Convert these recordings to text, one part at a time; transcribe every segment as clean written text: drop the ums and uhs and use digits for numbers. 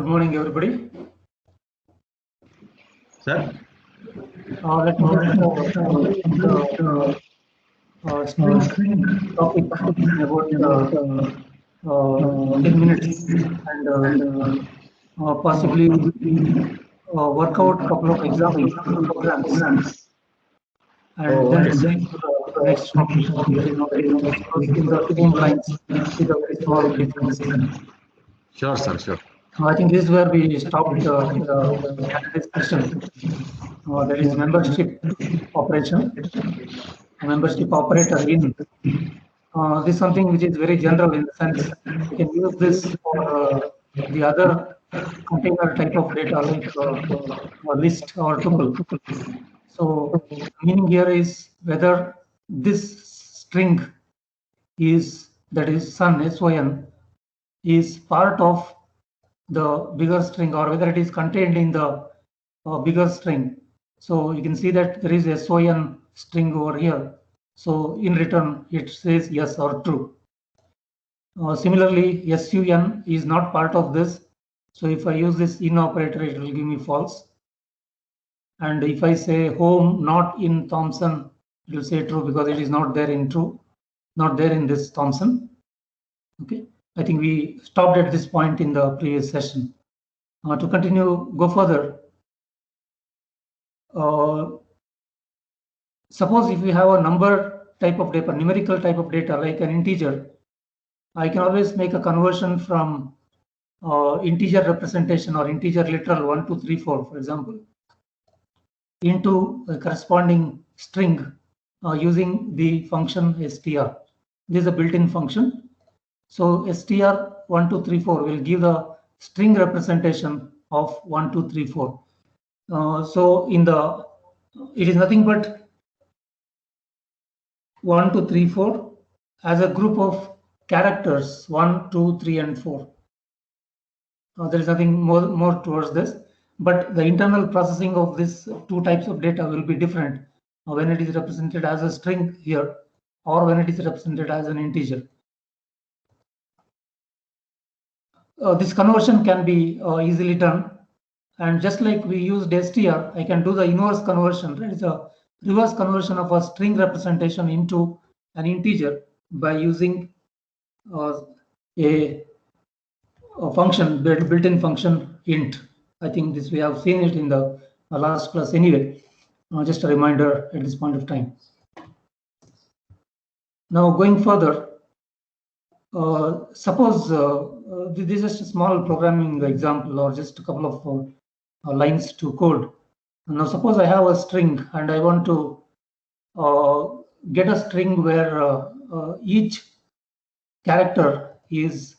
Good morning, everybody. Sir? Let me just string topic in about 10 minutes and possibly work out a couple of examples, programs, and then proceed to the next topic. That is not in the same lines with a very small difference. Sure, sir, sure. I think this is where we stopped in the yesterday's session. That is membership operation, membership operator in. This is something which is very general in the sense we can use this for the other container type of data like a list or tuple. So meaning here is whether this string is, that is syn, is part of the bigger string or whether it is contained in the bigger string. So you can see that there is a SON string over here. So in return, it says yes or true. Similarly, SUN is not part of this. So if I use this in operator, it will give me false. And if I say home not in Thomson, it will say true because it is not there in true, not there in this Thomson. Okay, I think we stopped at this point in the previous session. To continue, go further. Suppose if we have a number type of data, numerical type of data like an integer, I can always make a conversion from integer representation or integer literal 1, 2, 3, 4, for example, into a corresponding string using the function str. This is a built-in function. So str 1, 2, 3, 4 will give the string representation of 1, 2, 3, 4. So in the, it is nothing but 1, 2, 3, 4 as a group of characters 1, 2, 3, and 4. There is nothing more towards this, but the internal processing of these two types of data will be different when it is represented as a string here or when it is represented as an integer. This conversion can be easily done, and just like we used str, I can do the inverse conversion. That is a reverse conversion of a string representation into an integer by using a function, built-in function int. I think this we have seen it in the last class anyway. Just a reminder at this point of time. Now going further, suppose this is just a small programming example or just a couple of lines to code. Now suppose I have a string and I want to get a string where each character is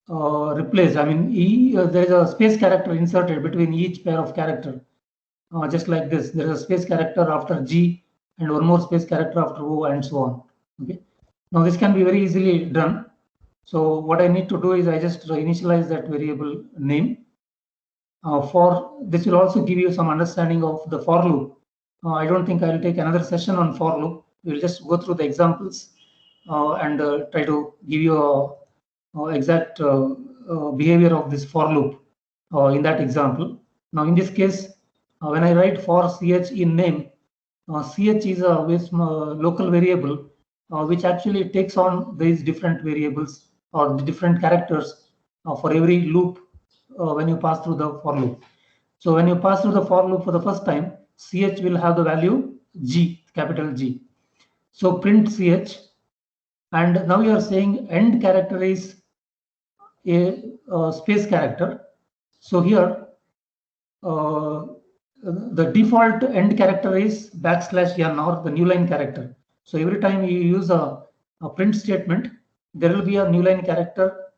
replaced. I mean, there is a space character inserted between each pair of character. Just like this, there is a space character after G and one more space character after O and so on. Okay. Now this can be very easily done. So what I need to do is I just initialize that variable name. For this will also give you some understanding of the for loop. I don't think I will take another session on for loop. We'll just go through the examples and try to give you a exact behavior of this for loop in that example. Now in this case, when I write for ch in name, ch is a local variable which actually takes on these different variables or the different characters for every loop when you pass through the for loop. So when you pass through the for loop for the first time, ch will have the value G, capital G. So print ch, and now you are saying end character is a space character. So here the default end character is \n or the new line character. So every time you use a print statement, there will be a new line character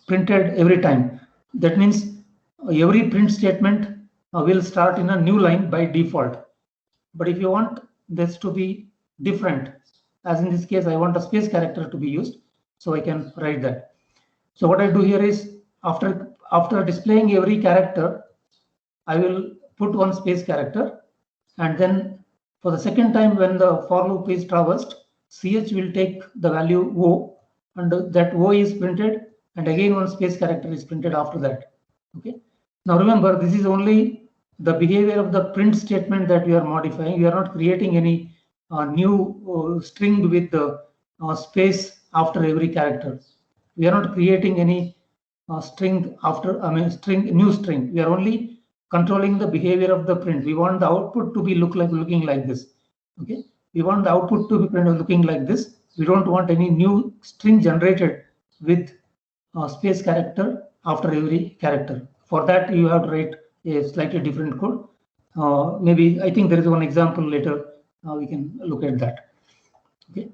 printed every time. That means every print statement will start in a new line by default. But if you want this to be different, as in this case, I want a space character to be used, so I can write that. So what I do here is after displaying every character, I will put one space character, and then for the second time when the for loop is traversed, ch will take the value O, and that O is printed, and again one space character is printed after that. Okay. Now remember, this is only the behavior of the print statement that we are modifying. We are not creating any new string with the space after every character. We are not creating any string after, new string. We are only controlling the behavior of the print. We want the output to be looking like this. Okay. We want the output to be looking like this. We don't want any new string generated with space character after every character. For that, you have to write a slightly different code. Maybe I think there is one example later. We can look at that. Okay.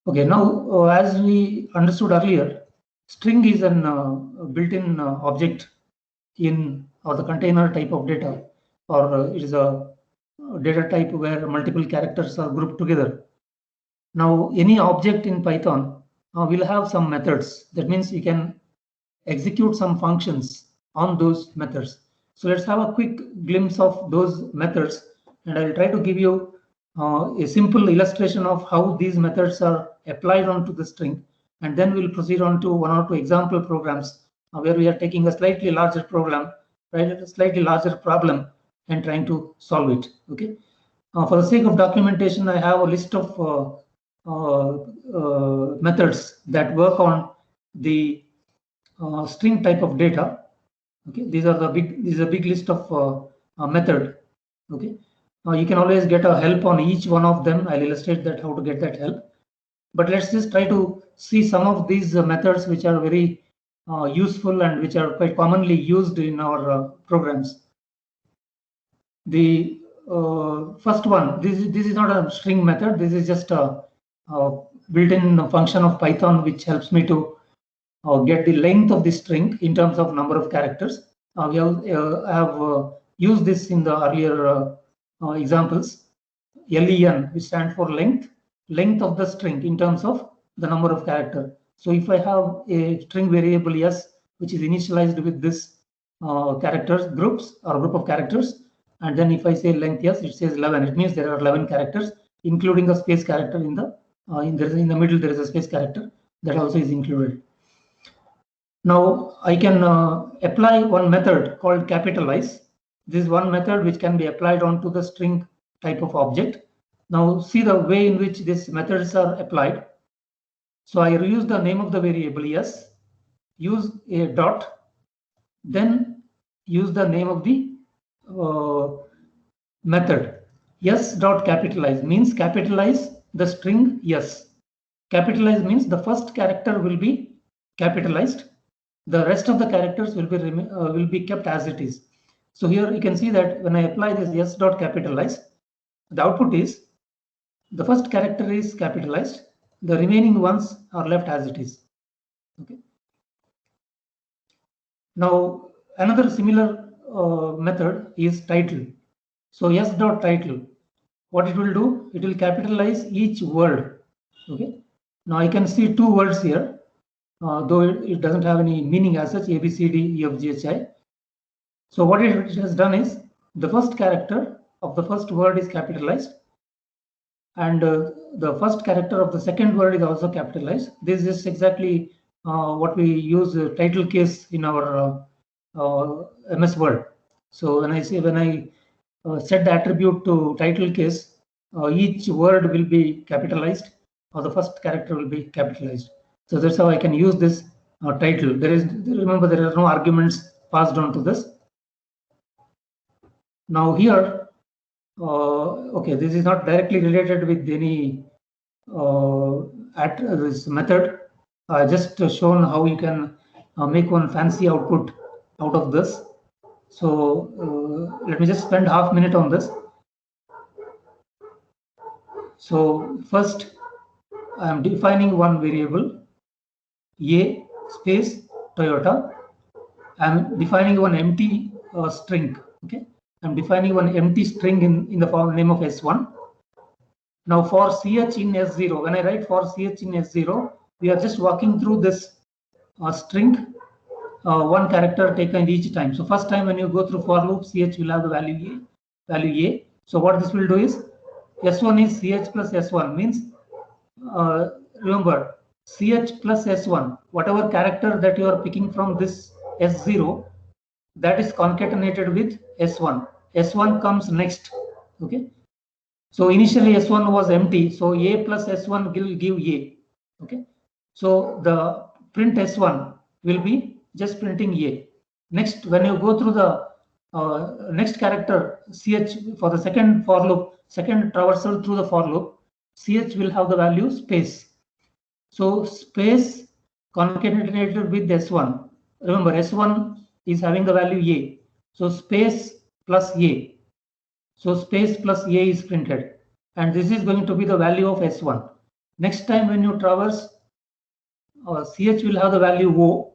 Okay. Now, as we understood earlier, string is an built-in object in or the container type of data, or it is a data type where multiple characters are grouped together. Now, any object in Python will have some methods. That means you can execute some functions on those methods. So let's have a quick glimpse of those methods, and I will try to give you a simple illustration of how these methods are applied onto the string, and then we'll proceed on to one or two example programs where we are taking a slightly larger program, right, a slightly larger problem, and trying to solve it. Okay. For the sake of documentation, I have a list of methods that work on the string type of data. Okay, these are a big list of method. Okay, you can always get a help on each one of them. I'll illustrate that how to get that help. But let's just try to see some of these methods which are very useful and which are quite commonly used in our programs. The first one, this is not a string method. This is just a built-in function of Python which helps me to get the length of the string in terms of number of characters. We have used this in the earlier examples. LEN, which stands for length of the string in terms of the number of character. So if I have a string variable s, which is initialized with this characters groups or group of characters, and then if I say length yes, it says 11. It means there are 11 characters, including a space character in the in the middle. There is a space character that also is included. Now I can apply one method called capitalize. This is one method which can be applied onto the string type of object. Now see the way in which these methods are applied. So I use the name of the variable yes, use a dot, then use the name of the method. Yes dot capitalize means capitalize the string yes. Capitalize means the first character will be capitalized. The rest of the characters will be kept as it is. So here you can see that when I apply this yes dot capitalize, the output is the first character is capitalized. The remaining ones are left as it is. Okay. Now another similar method is title. So yes dot title. What it will do? It will capitalize each word. Okay. Now I can see two words here. Though it doesn't have any meaning as such, A, B, C, D, E, F, G, H, I. So what it has done is the first character of the first word is capitalized, and the first character of the second word is also capitalized. This is exactly what we use title case in our MS Word. So when I set the attribute to title case, each word will be capitalized, or the first character will be capitalized. So that's how I can use this title. Remember, there are no arguments passed on to this. Now here, okay, this is not directly related with any this method. I just shown how you can make one fancy output out of this. So let me just spend half minute on this. So first, I am defining one variable A space Toyota. I am defining one empty string. Okay, I am defining one empty string in the form name of S1. Now for ch in S0, when I write for ch in S0, we are just walking through this string, one character taken each time. So first time when you go through for loop, ch will have the value A. So what this will do is S1 is ch plus S1 means remember ch plus s1, whatever character that you are picking from this s0, that is concatenated with s1. S1 comes next. Okay. So initially S1 was empty, so A plus S1 will give A. Okay. So the print S1 will be just printing A. Next, when you go through the next character CH for the second for loop, second traversal through the for loop, CH will have the value space. So space concatenated with S1. Remember, S1 is having the value A. So space plus A. So space plus A is printed. And this is going to be the value of S1. Next time when you traverse, CH will have the value O.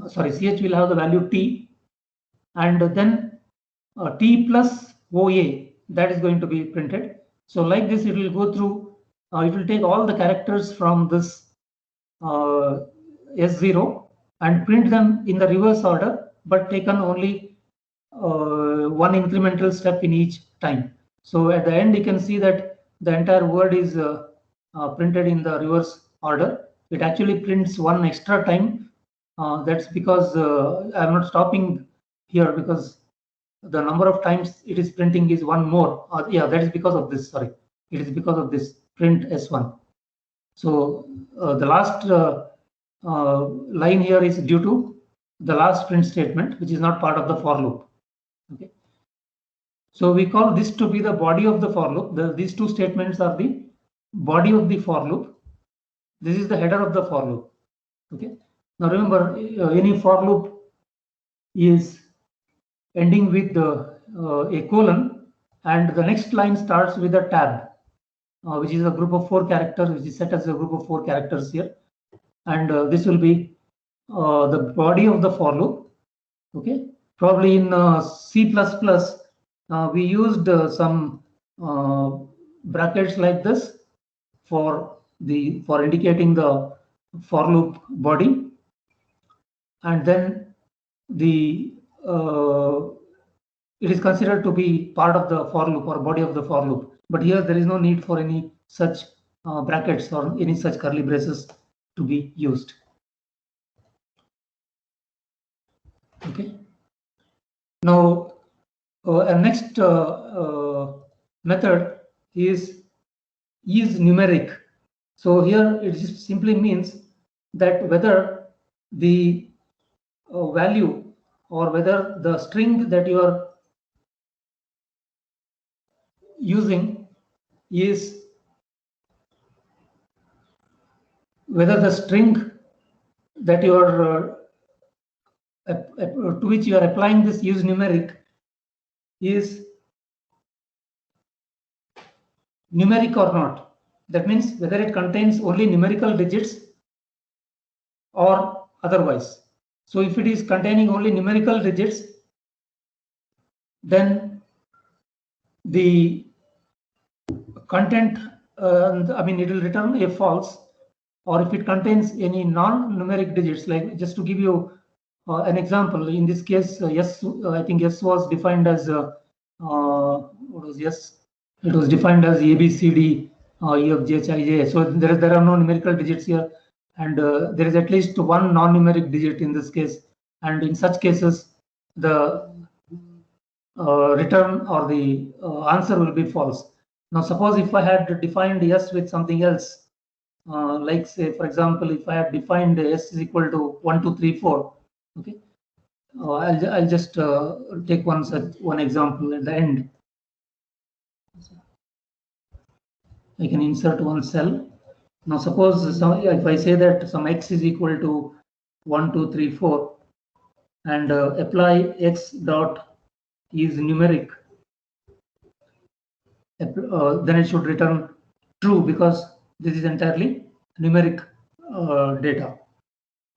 CH will have the value T. And then T plus OA, that is going to be printed. So like this, it will go through, it will take all the characters from this S0 and print them in the reverse order, but taken only one incremental step in each time. So at the end, you can see that the entire word is printed in the reverse order. It actually prints one extra time. That's because I'm not stopping here because the number of times it is printing is one more. Yeah, that is because of this. Sorry, it is because of this print S1. So the last line here is due to the last print statement, which is not part of the for loop. Okay. So we call this to be the body of the for loop. These two statements are the body of the for loop. This is the header of the for loop. Okay. Now remember, any for loop is ending with a colon, and the next line starts with a tab, which is a group of 4 characters, which is set as a group of 4 characters here. And this will be the body of the for loop. Okay. Probably in C++, we used some brackets like this for indicating the for loop body, and then the it is considered to be part of the for loop or body of the for loop. But here there is no need for any such brackets or any such curly braces to be used. Okay. Now, a next method is numeric. So here it just simply means that whether the value or whether the string that you are using is whether the string that you are to which you are applying this use numeric is numeric or not. That means whether it contains only numerical digits or otherwise. So if it is containing only numerical digits, then the content, it will return a false. Or if it contains any non-numeric digits, like just to give you an example, in this case, yes, I think S was defined as what was yes? It was defined as A, B, C, D, E, F, G, H, I, J. So there are no numerical digits here, and there is at least one non-numeric digit in this case. And in such cases, the return or the answer will be false. Now, suppose if I had defined S with something else, like say, for example, if I had defined S is equal to 1, 2, 3, 4, okay. I'll just take one example at the end. I can insert one cell. Now, suppose if I say that some X is equal to 1, 2, 3, 4, and apply X dot is numeric, then it should return true because this is entirely numeric data.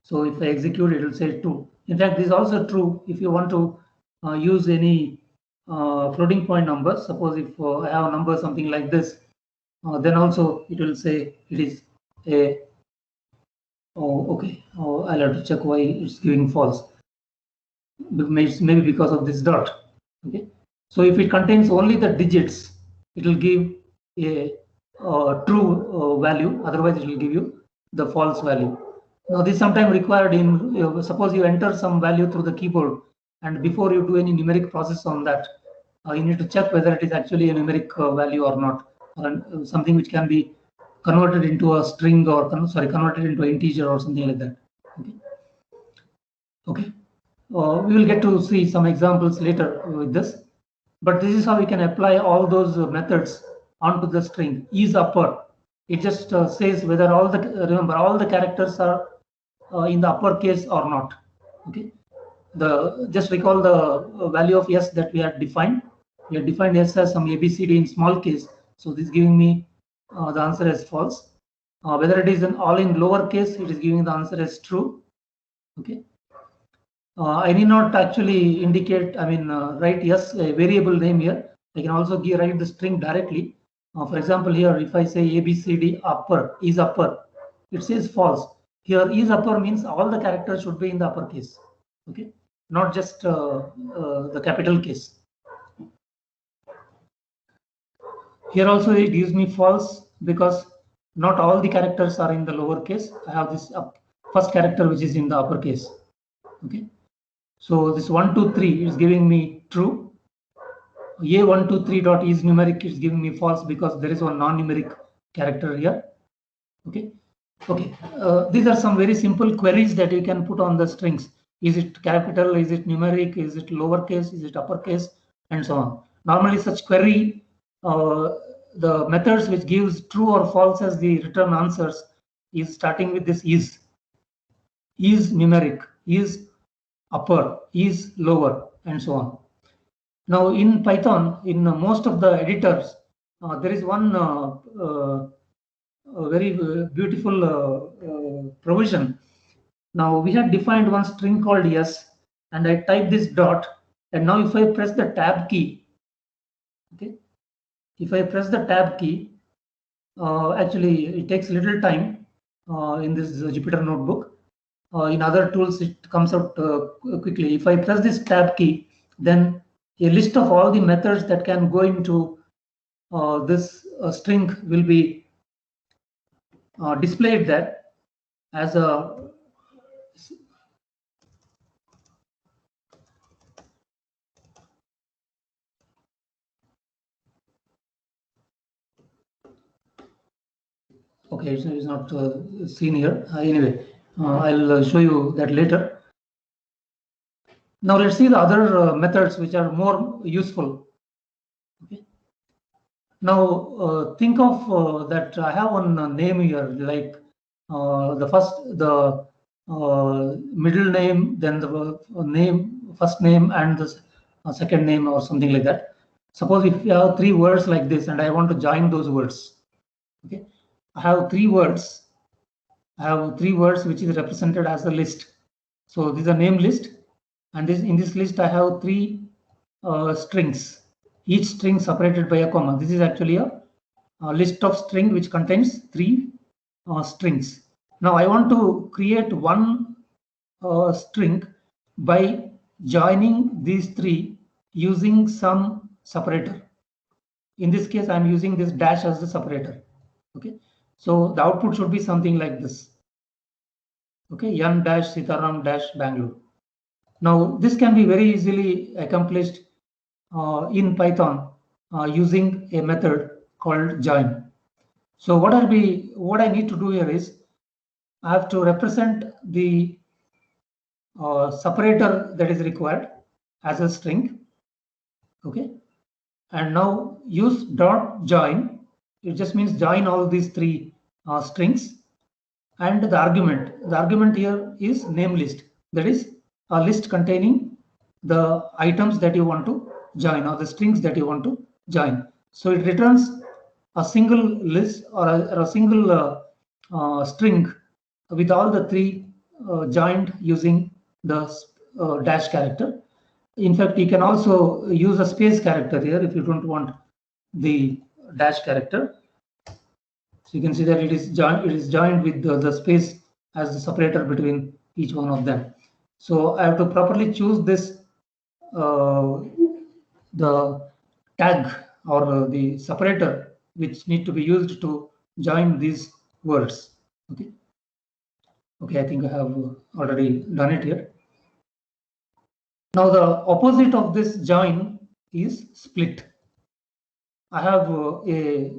So if I execute, it will say true. In fact, this is also true if you want to use any floating point number. Suppose if I have a number something like this, then also it will say it is a. Oh, okay. Oh, I'll have to check why it's giving false. Maybe because of this dot. Okay. So if it contains only the digits, it will give a true value. Otherwise, it will give you the false value. Now this sometimes required in, suppose you enter some value through the keyboard, and before you do any numeric process on that, you need to check whether it is actually a numeric value or not, or something which can be converted into a string or converted into an integer or something like that. Okay. We will get to see some examples later with this, but this is how we can apply all those methods onto the string. Is upper, it just says whether all the remember all the characters are in the uppercase or not. Okay, just recall the value of s that we had defined. We had defined s as some abcd in small case, so this is giving me the answer as false. Whether it is all in lower case, it is giving the answer as true. Okay. I need not actually indicate, write yes, a variable name here. I can also write the string directly. For example, here, if I say ABCD upper, is upper, it says false. Here, is upper means all the characters should be in the uppercase, okay, not just the capital case. Here also it gives me false because not all the characters are in the lower case. I have this first character which is in the uppercase, okay. So this 1, 2, 3 is giving me true. A123 dot is numeric is giving me false because there is one non-numeric character here. Okay. Okay. These are some very simple queries that you can put on the strings. Is it capital? Is it numeric? Is it lowercase? Is it uppercase? And so on. Normally, such query, the methods which gives true or false as the return answers is starting with this is numeric, is upper, is lower, and so on. Now in Python, in most of the editors, there is one very beautiful provision. Now we had defined one string called yes, and I type this dot, and now if I press the tab key, okay, if I press the tab key, actually it takes little time in this Jupyter notebook. In other tools, it comes out quickly. If I press this tab key, then a list of all the methods that can go into this string will be displayed there as a okay, it's not seen here. Anyway, I'll show you that later. Now let's see the other methods which are more useful. Okay. Now think of that I have one name here, like the middle name, then the name, first name, and the second name or something like that. Suppose if you have 3 words like this and I want to join those words. Okay, I have 3 words. I have 3 words which is represented as a list. So this is a name list, and in this list I have 3 strings, each string separated by a comma. This is actually a list of string which contains 3 strings. Now I want to create one string by joining these 3 using some separator. In this case, I'm using this dash as the separator. Okay, so the output should be something like this. Okay, Yan dash Sitaram dash Bangalore. Now this can be very easily accomplished in Python using a method called join. So what I need to do here is I have to represent the separator that is required as a string. Okay, and now use dot join. It just means join all these 3 strings, and the argument here is name list. That is a list containing the items that you want to join or the strings that you want to join. So it returns a single list or a single string with all the 3 joined using the dash character. In fact, you can also use a space character here if you don't want the dash character. So you can see that it is joined with the space as the separator between each one of them. So I have to properly choose this the tag or the separator which need to be used to join these words. Okay. Okay, I think I have already done it here. Now the opposite of this join is split. I have a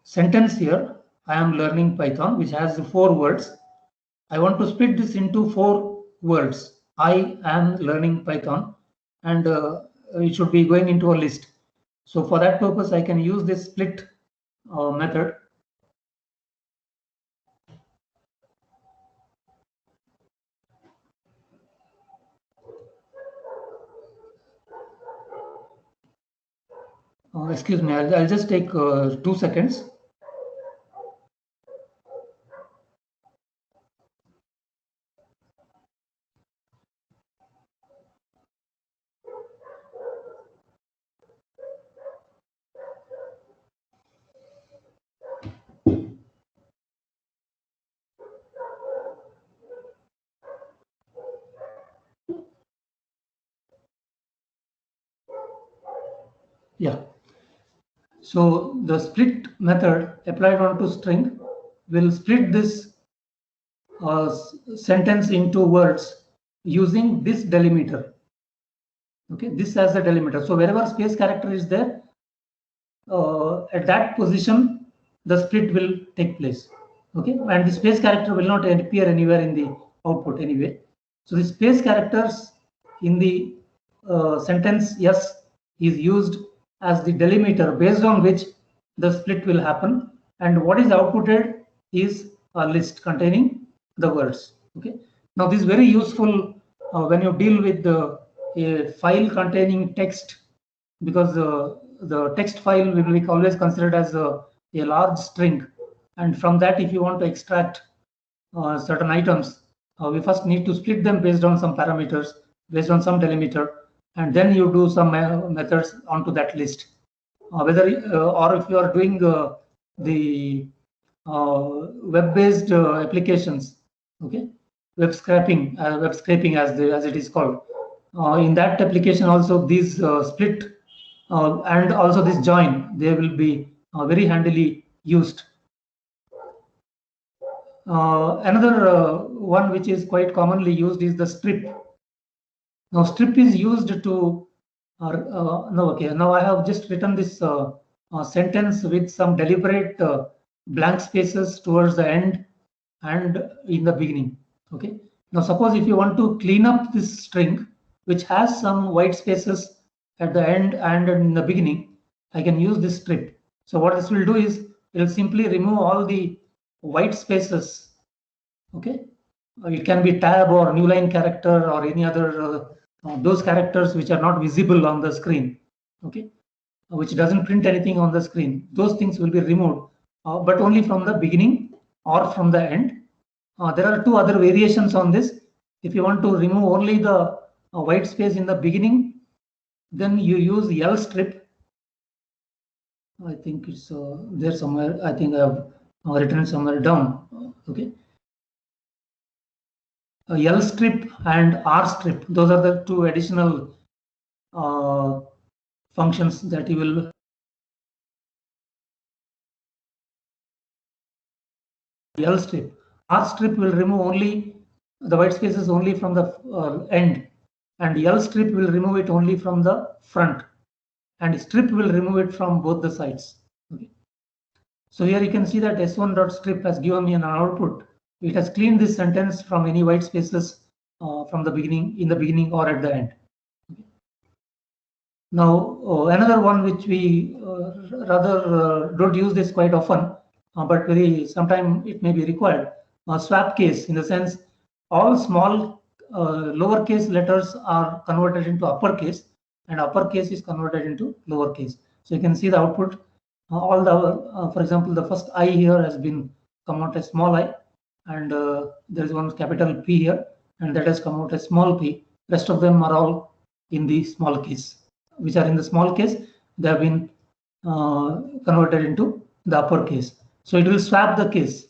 sentence here. I am learning Python, which has 4 words. I want to split this into 4 words. I am learning Python, and it should be going into a list. So for that purpose, I can use this split method. Excuse me, I'll just take 2 seconds. Yeah. So the split method applied onto string will split this sentence into words using this delimiter. Okay, this as a delimiter. So wherever space character is there, at that position, the split will take place. Okay, and the space character will not appear anywhere in the output anyway. So the space characters in the sentence yes is used as the delimiter based on which the split will happen, and what is outputted is a list containing the words. Okay, now this is very useful when you deal with a file containing text, because the text file will be always considered as a large string, and from that if you want to extract certain items, we first need to split them based on some parameters, based on some delimiter, and then you do some methods onto that list. Whether or if you are doing the web-based applications, okay, web scraping as it is called. In that application also these split and also this join, they will be very handily used. Another one which is quite commonly used is the strip. Now strip is used to now I have just written this sentence with some deliberate blank spaces towards the end and in the beginning. Okay, now suppose if you want to clean up this string which has some white spaces at the end and in the beginning, I can use this strip. So what this will do is it will simply remove all the white spaces. Okay, it can be tab or new line character or any other those characters which are not visible on the screen. Okay, which doesn't print anything on the screen. Those things will be removed, but only from the beginning or from the end. There are 2 other variations on this. If you want to remove only the white space in the beginning, then you use L strip. I think it's there somewhere. I think I have written it somewhere down. Okay. L strip and R strip. Those are the 2 additional functions that you will. L strip. R strip will remove only the white spaces only from the end, and L strip will remove it only from the front, and strip will remove it from both the sides. Okay. So here you can see that s1.strip has given me an output. It has cleaned this sentence from any white spaces from the beginning, in the beginning or at the end. Okay. Now another one which we rather don't use this quite often, but very sometime it may be required. Swap case, in the sense all small lowercase letters are converted into uppercase, and uppercase is converted into lowercase. So you can see the output. All the, for example, the first I here has been come out as small I, and there is one capital P here, and that has come out as small p. Rest of them are all in the small case, which are in the small case. They have been converted into the uppercase. So it will swap the case.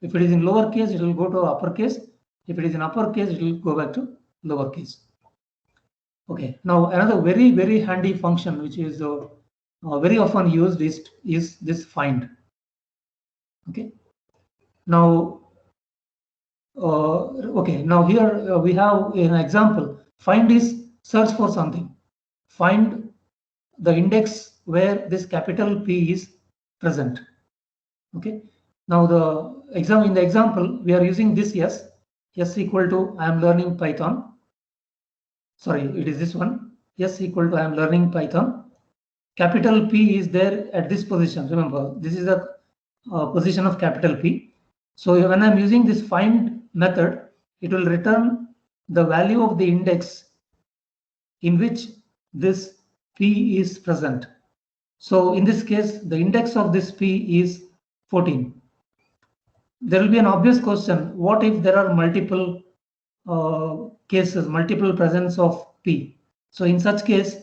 If it is in lower case, it will go to uppercase. If it is in uppercase, it will go back to lowercase. Okay. Now another very handy function which is very often used is this find. Okay. Now Okay, now here we have an example. Find is search for something. Find the index where this capital P is present. Okay. Now in the example we are using this s equal to I am learning Python. Sorry, it is this one. S equal to I am learning Python. Capital P is there at this position. Remember, this is the position of capital P. So when I'm using this find method, it will return the value of the index in which this P is present. So in this case, the index of this P is 14. There will be an obvious question. What if there are multiple cases, multiple presence of P? So in such case,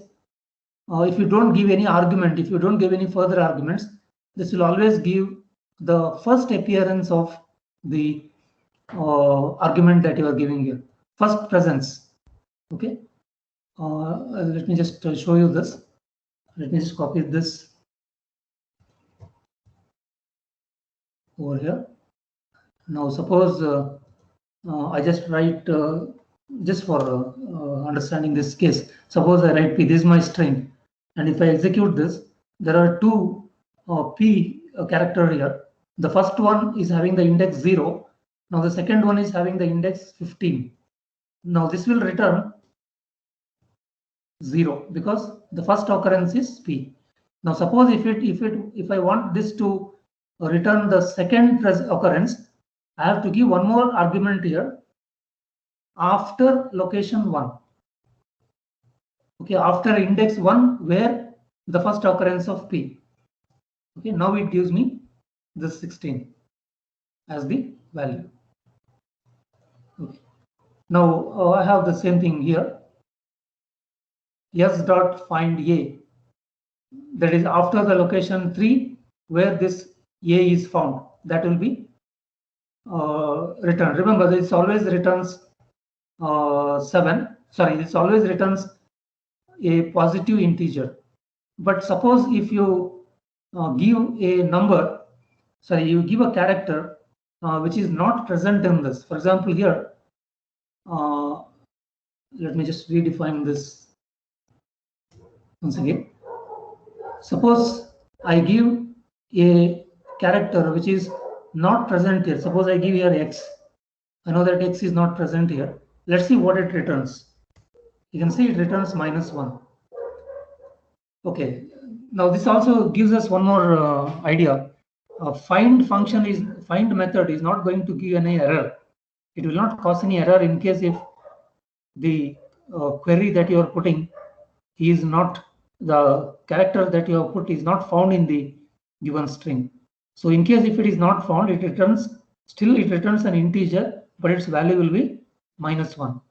if you don't give any argument, if you don't give any further arguments, this will always give the first appearance of the argument that you are giving here. First presence. Okay. Let me just show you this. Let me just copy this over here. Now suppose I just write just for understanding this case. Suppose I write P, this is my string, and if I execute this, there are two P character here. The first one is having the index 0. Now the second one is having the index 15. Now this will return 0 because the first occurrence is P. Now suppose if I want this to return the second occurrence, I have to give one more argument here after location 1. Okay, after index 1 where the first occurrence of P. Okay, now it gives me this 16 as the value. Okay. Now I have the same thing here. S dot find A, that is after the location 3 where this A is found, that will be returned. Remember, this always returns 7. Sorry, this always returns a positive integer. But suppose if you give a number, sorry, you give a character which is not present in this. For example, here, let me just redefine this once again. Suppose I give a character which is not present here. Suppose I give here X. I know that X is not present here. Let's see what it returns. You can see it returns -1. Okay. Now this also gives us one more idea. Find method is not going to give any error. It will not cause any error in case if the query that you are putting is not, the character that you have put is not found in the given string. So in case if it is not found, it returns an integer, but its value will be -1.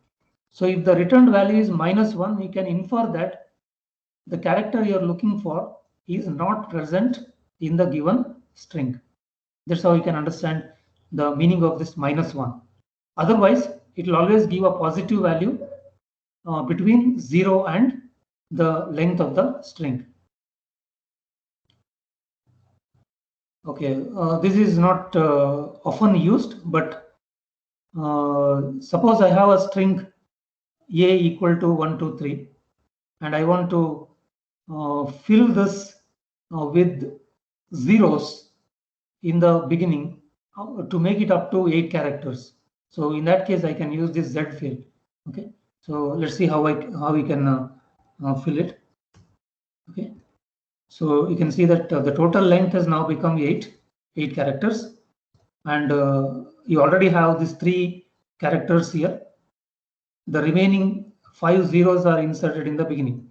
So if the returned value is -1, we can infer that the character you are looking for is not present in the given string. That's how you can understand the meaning of this -1. Otherwise, it will always give a positive value between 0 and the length of the string. Okay, this is not often used, but suppose I have a string A equal to 1, 2, 3, and I want to fill this with zeros in the beginning to make it up to 8 characters. So in that case, I can use this Z field. Okay, so let's see how we can fill it. Okay, so you can see that the total length has now become 8 characters, and you already have these 3 characters here. The remaining 5 zeros are inserted in the beginning.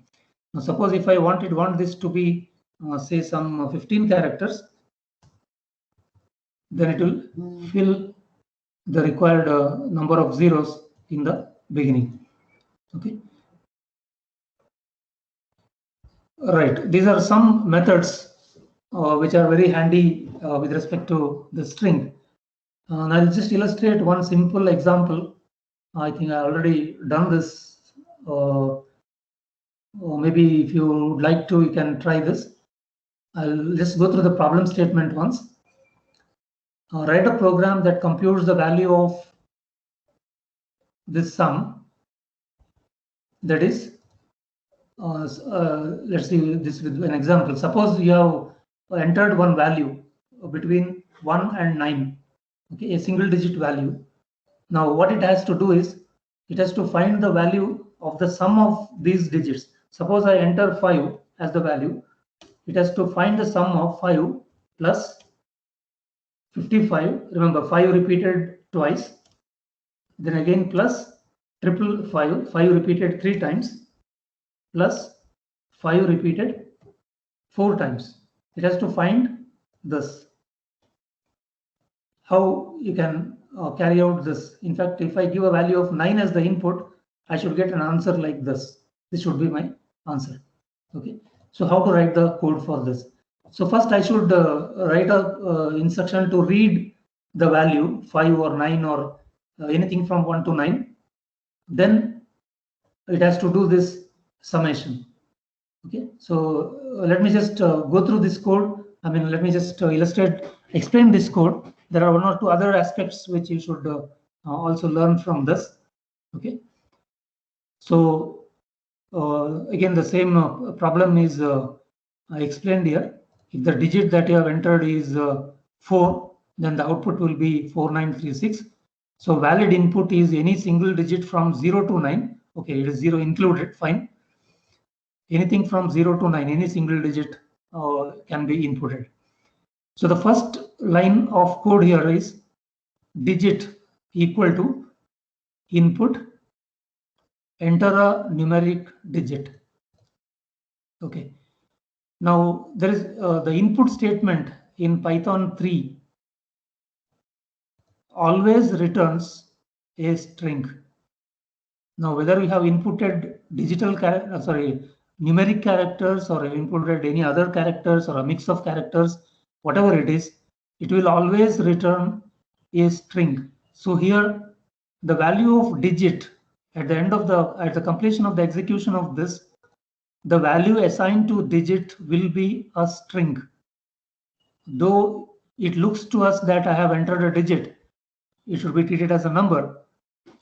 Now suppose if I want this to be say some 15 characters, then it will fill the required number of zeros in the beginning. Okay. Right. These are some methods which are very handy with respect to the string. And I'll just illustrate one simple example. I think I already done this. Or maybe if you would like to, you can try this. I'll just go through the problem statement once. Write a program that computes the value of this sum, that is, let's see this with an example. Suppose you have entered one value between 1 and 9, okay, a single digit value. Now what it has to do is it has to find the value of the sum of these digits. Suppose I enter 5 as the value. It has to find the sum of 5 plus 55. Remember, 5 repeated twice. Then again plus triple 5. 5 repeated 3 times. Plus 5 repeated 4 times. It has to find this. How you can carry out this? In fact, if I give a value of 9 as the input, I should get an answer like this. This should be my answer. Okay. So how to write the code for this? So first I should write a instruction to read the value 5 or 9 or anything from 1 to 9. Then it has to do this summation. Okay. So let me just go through this code. I mean, let me just explain this code. There are one or two other aspects which you should also learn from this. Okay. So again, the same problem is explained here. If the digit that you have entered is 4, then the output will be 4936. So valid input is any single digit from 0 to 9. Okay, it is 0 included, fine. Anything from 0 to 9, any single digit can be inputted. So the first line of code here is digit equal to input, enter a numeric digit. Okay. Now there is the input statement in Python 3 always returns a string. Now whether we have inputted numeric characters or inputted any other characters or a mix of characters, whatever it is, it will always return a string. So here the value of digit at the completion of the execution of this, the value assigned to digit will be a string. Though it looks to us that I have entered a digit, it should be treated as a number.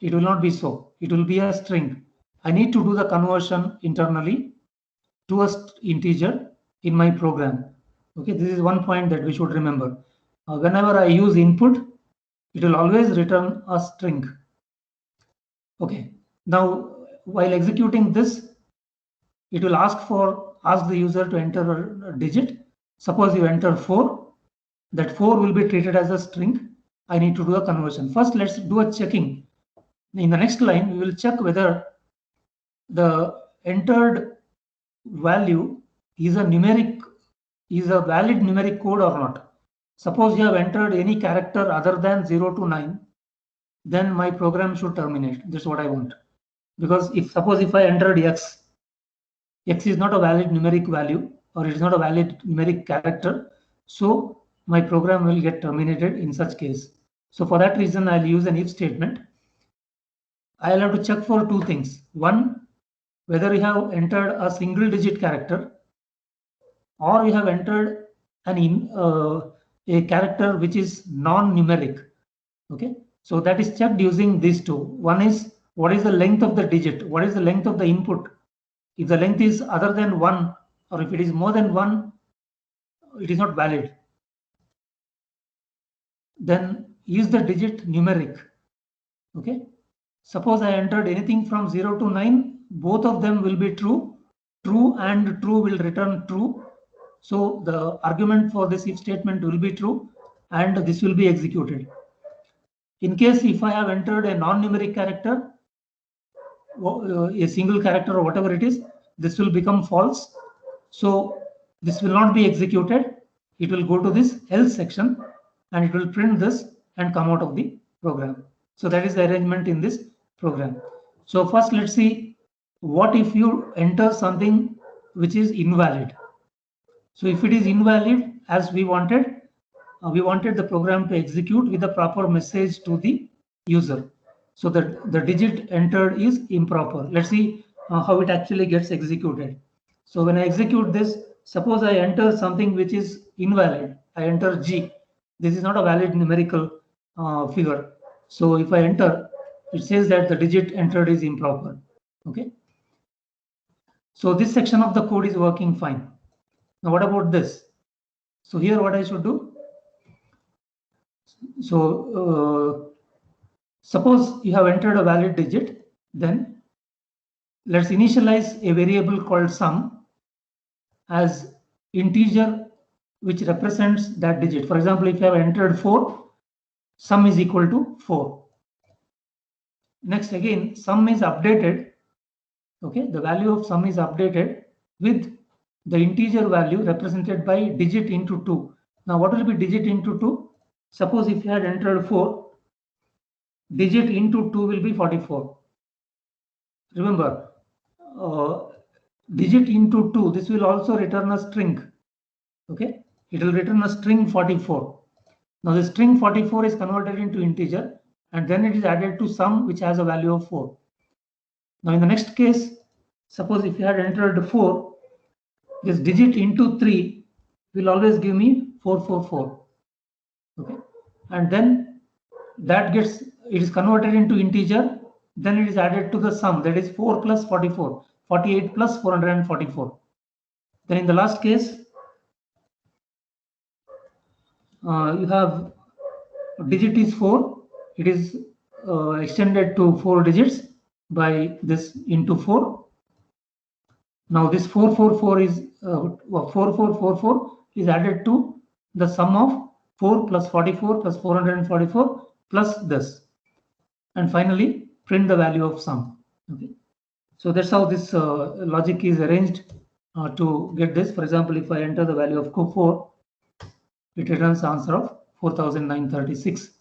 It will not be so. It will be a string. I need to do the conversion internally to an integer in my program. Okay, this is one point that we should remember. Whenever I use input, it will always return a string. Okay, now while executing this, it will ask the user to enter a digit. Suppose you enter 4, that 4 will be treated as a string. I need to do a conversion. First, let's do a checking. In the next line, we will check whether the entered value is a valid numeric code or not. Suppose you have entered any character other than 0 to 9, then my program should terminate. That's what I want. Because suppose if I entered X is not a valid numeric value, or it is not a valid numeric character, so my program will get terminated in such case. So for that reason, I'll use an if statement. I'll have to check for two things. One, whether you have entered a single digit character or you have entered a character which is non-numeric. Okay, so that is checked using these two. One is what is the length of the digit, what is the length of the input. If the length is other than 1 or if it is more than 1, it is not valid. Then is the digit numeric. Okay, suppose I entered anything from 0 to 9, both of them will be true. True and true will return true. So the argument for this if statement will be true and this will be executed. In case if I have entered a non-numeric character, a single character or whatever it is, this will become false. So this will not be executed. It will go to this else section and it will print this and come out of the program. So that is the arrangement in this program. So first let's see what if you enter something which is invalid. So if it is invalid, as we wanted the program to execute with the proper message to the user. So that the digit entered is improper. Let's see how it actually gets executed. So when I execute this, suppose I enter something which is invalid. I enter G. This is not a valid numerical figure. So if I enter, it says that the digit entered is improper. Okay. So this section of the code is working fine. Now what about this? So here what I should do? So suppose you have entered a valid digit, then let's initialize a variable called sum as integer which represents that digit. For example, if you have entered 4, sum is equal to 4. Next again, sum is updated. Okay, the value of sum is updated with the integer value represented by digit into 2. Now what will be digit into 2? Suppose if you had entered 4, digit into 2 will be 44. Remember, digit into 2, this will also return a string. Okay, it will return a string 44. Now the string 44 is converted into integer and then it is added to sum which has a value of 4. Now in the next case, suppose if you had entered 4, this digit into 3 will always give me 444. Okay, and then that gets, it is converted into integer, then it is added to the sum, that is 4 plus 44, 48 plus 444. Then in the last case, you have digit is 4, it is extended to 4 digits by this into 4. Now this 444 is 4444 is added to the sum of 4 plus 44 plus 444 plus this, and finally print the value of sum. Okay, so that's how this logic is arranged to get this. For example, if I enter the value of 4, it returns the answer of 4936.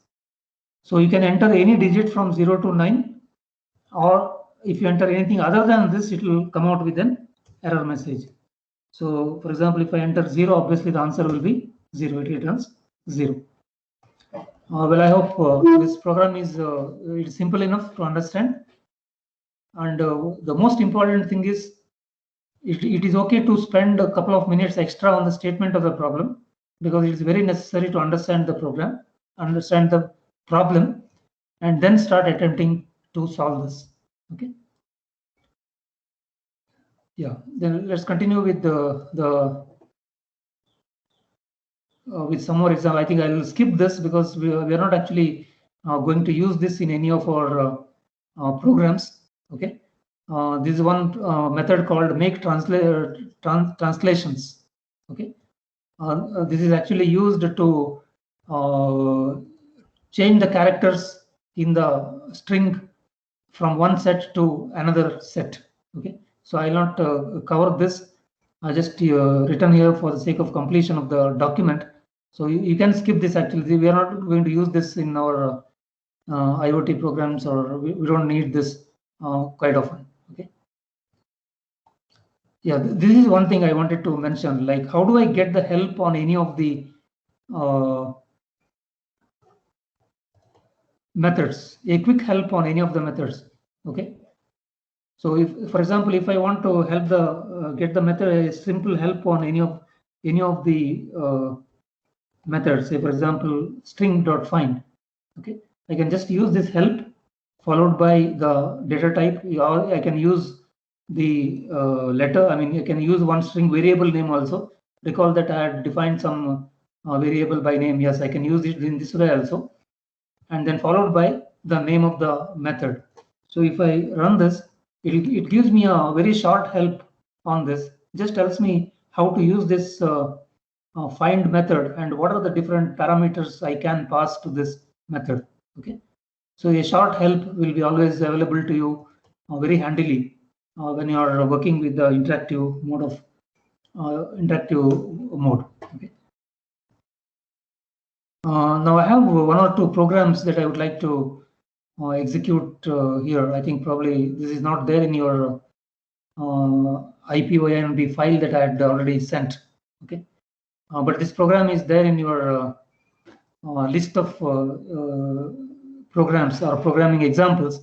So you can enter any digit from 0 to 9, or if you enter anything other than this, it will come out with an error message. So for example, if I enter 0, obviously the answer will be 0, it returns 0. Well, I hope this program is simple enough to understand. And the most important thing is, it is okay to spend a couple of minutes extra on the statement of the problem, because it is very necessary to understand the program, understand the problem, and then start attempting to solve this. Okay. Yeah. Then let's continue with with some more example. I think I will skip this because we are not actually going to use this in any of our programs. Okay. This is one method called make translations. Okay. This is actually used to change the characters in the string from one set to another set. Okay, so I'll not cover this. I just written here for the sake of completion of the document. So you can skip this. Actually, we are not going to use this in our IoT programs, or we don't need this quite often. Okay. Yeah, this is one thing I wanted to mention. Like, how do I get the help on any of the methods? A quick help on any of the methods. Okay. So if, for example, if I want to help the get the method, a simple help on any of the methods, say for example string.find. Okay, I can just use this help followed by the data type, or I can use the letter. I mean, I can use one string variable name also. Recall that I had defined some variable by name. Yes, I can use it in this way also, and then followed by the name of the method. So if I run this, it gives me a very short help on this. Just tells me how to use this find method and what are the different parameters I can pass to this method. Okay, so a short help will be always available to you very handily when you are working with the interactive mode of Okay. Now I have one or two programs that I would like to execute here. I think probably this is not there in your IPYNB file that I had already sent. Okay, but this program is there in your list of programs or programming examples.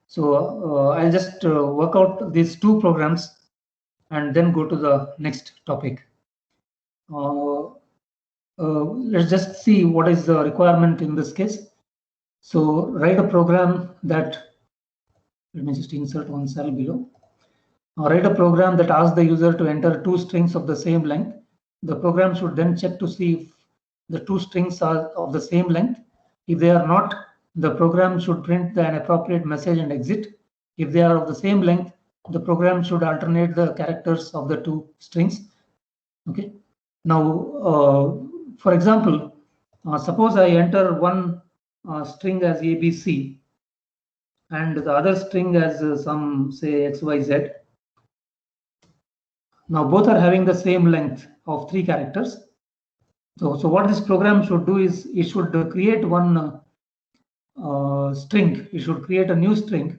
So I'll just work out these two programs and then go to the next topic. Let's just see what is the requirement in this case. So write a program that Let me just insert one cell below. Write a program that asks the user to enter two strings of the same length. The program should then check to see if the two strings are of the same length. If they are not, the program should print an appropriate message and exit. If they are of the same length, the program should alternate the characters of the two strings. Okay. Now, for example, suppose I enter one string as ABC and the other string as some say XYZ. Now both are having the same length of 3 characters. So what this program should do is it should create one string. It should create a new string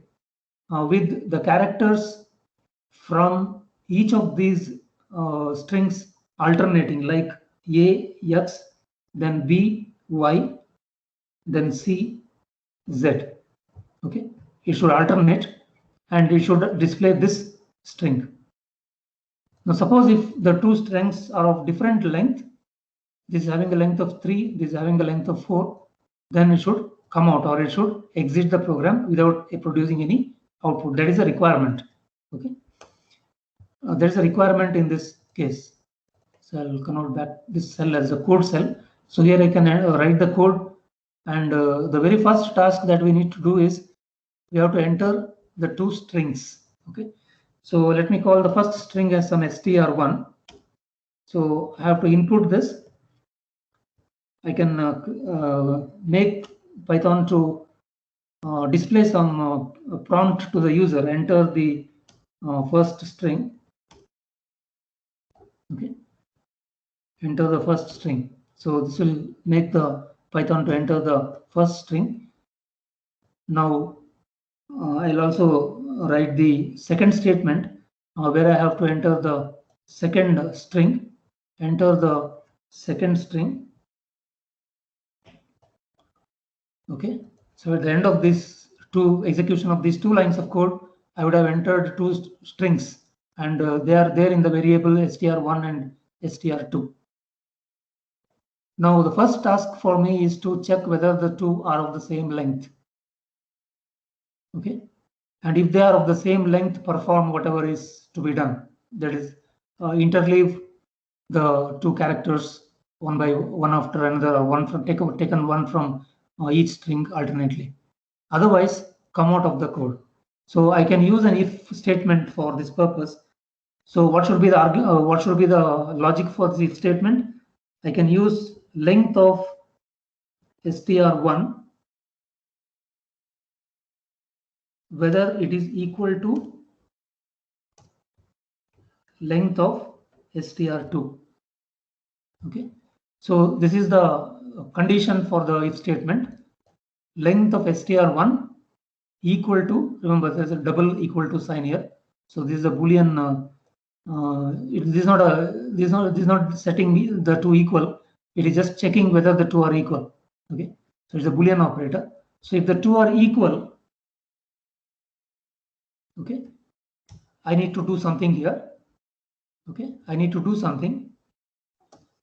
with the characters from each of these strings alternating, like A, X, then B, Y, then C, Z. Okay, it should alternate and it should display this string. Now suppose if the two strings are of different length, this is having a length of 3, this is having a length of 4, then it should come out or it should exit the program without producing any output. That is a requirement. Okay, there is a requirement in this case. So I'll convert back this cell as a code cell. So here I can write the code, and the very first task that we need to do is we have to enter the two strings. Okay, so let me call the first string as some str1. So I have to input this. I can make Python to display some prompt to the user, enter the first string. Okay, enter the first string. So this will make the Python to enter the first string. Now I'll also write the second statement where I have to enter the second string, enter the second string. Okay, so at the end of this execution of these 2 lines of code, I would have entered 2 strings, and they are there in the variable str1 and str2. Now the first task for me is to check whether the 2 are of the same length. Okay, and if they are of the same length, perform whatever is to be done. That is, interleave the 2 characters one by one after another, one from taken one from each string alternately. Otherwise, come out of the code. So I can use an if statement for this purpose. So what should be the logic for this if statement? I can use length of str1 whether it is equal to length of str2. Okay, so this is the condition for the if statement. Length of str1 equal to, remember there's a double equal to sign here. So this is a Boolean. This is not setting the 2 equal. It is just checking whether the 2 are equal. Okay, so it's a Boolean operator. So if the 2 are equal, okay, I need to do something here. Okay, I need to do something.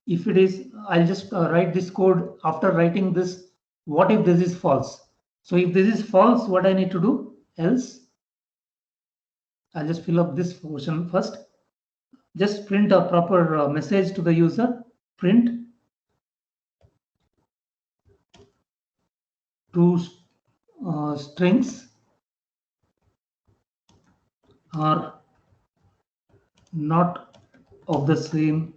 If it is, I'll just write this code after writing this. What if this is false? So if this is false, what I need to do? Else, I'll just fill up this portion first. Just print a proper message to the user. Print 2 strings are not of the same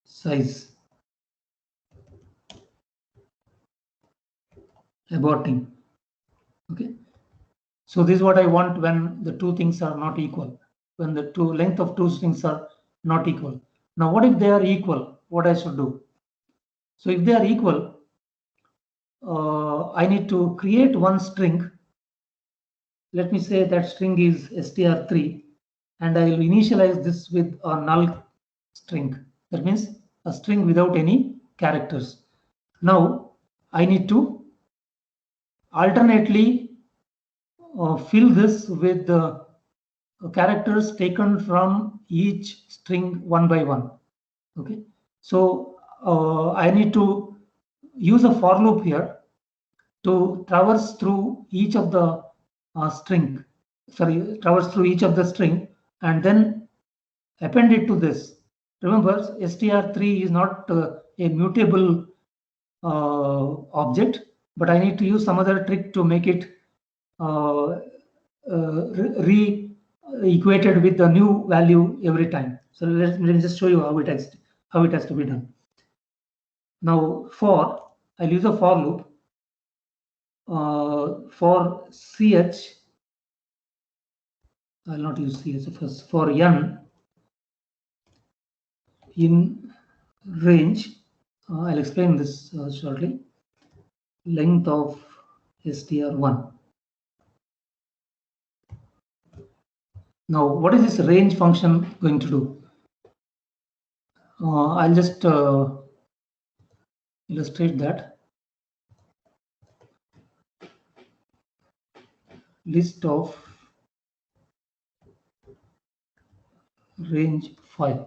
size. Aborting. Okay, so this is what I want when the 2 things are not equal, when the length of 2 strings are not equal. Now what if they are equal? What I should do? So if they are equal, I need to create one string. Let me say that string is str3, and I will initialize this with a null string. That means a string without any characters. Now I need to alternately fill this with the characters taken from each string one by one. Okay, so I need to use a for loop here to traverse through each of the string traverse through each of the string and then append it to this. Remember, str3 is not a mutable object, but I need to use some other trick to make it re-equated with the new value every time. So let me just show you how it has to be done. Now I'll use a for loop for ch. I'll not use ch first. For n in range, I'll explain this shortly. Length of str1. Now, what is this range function going to do? I'll just illustrate that. List of range 5.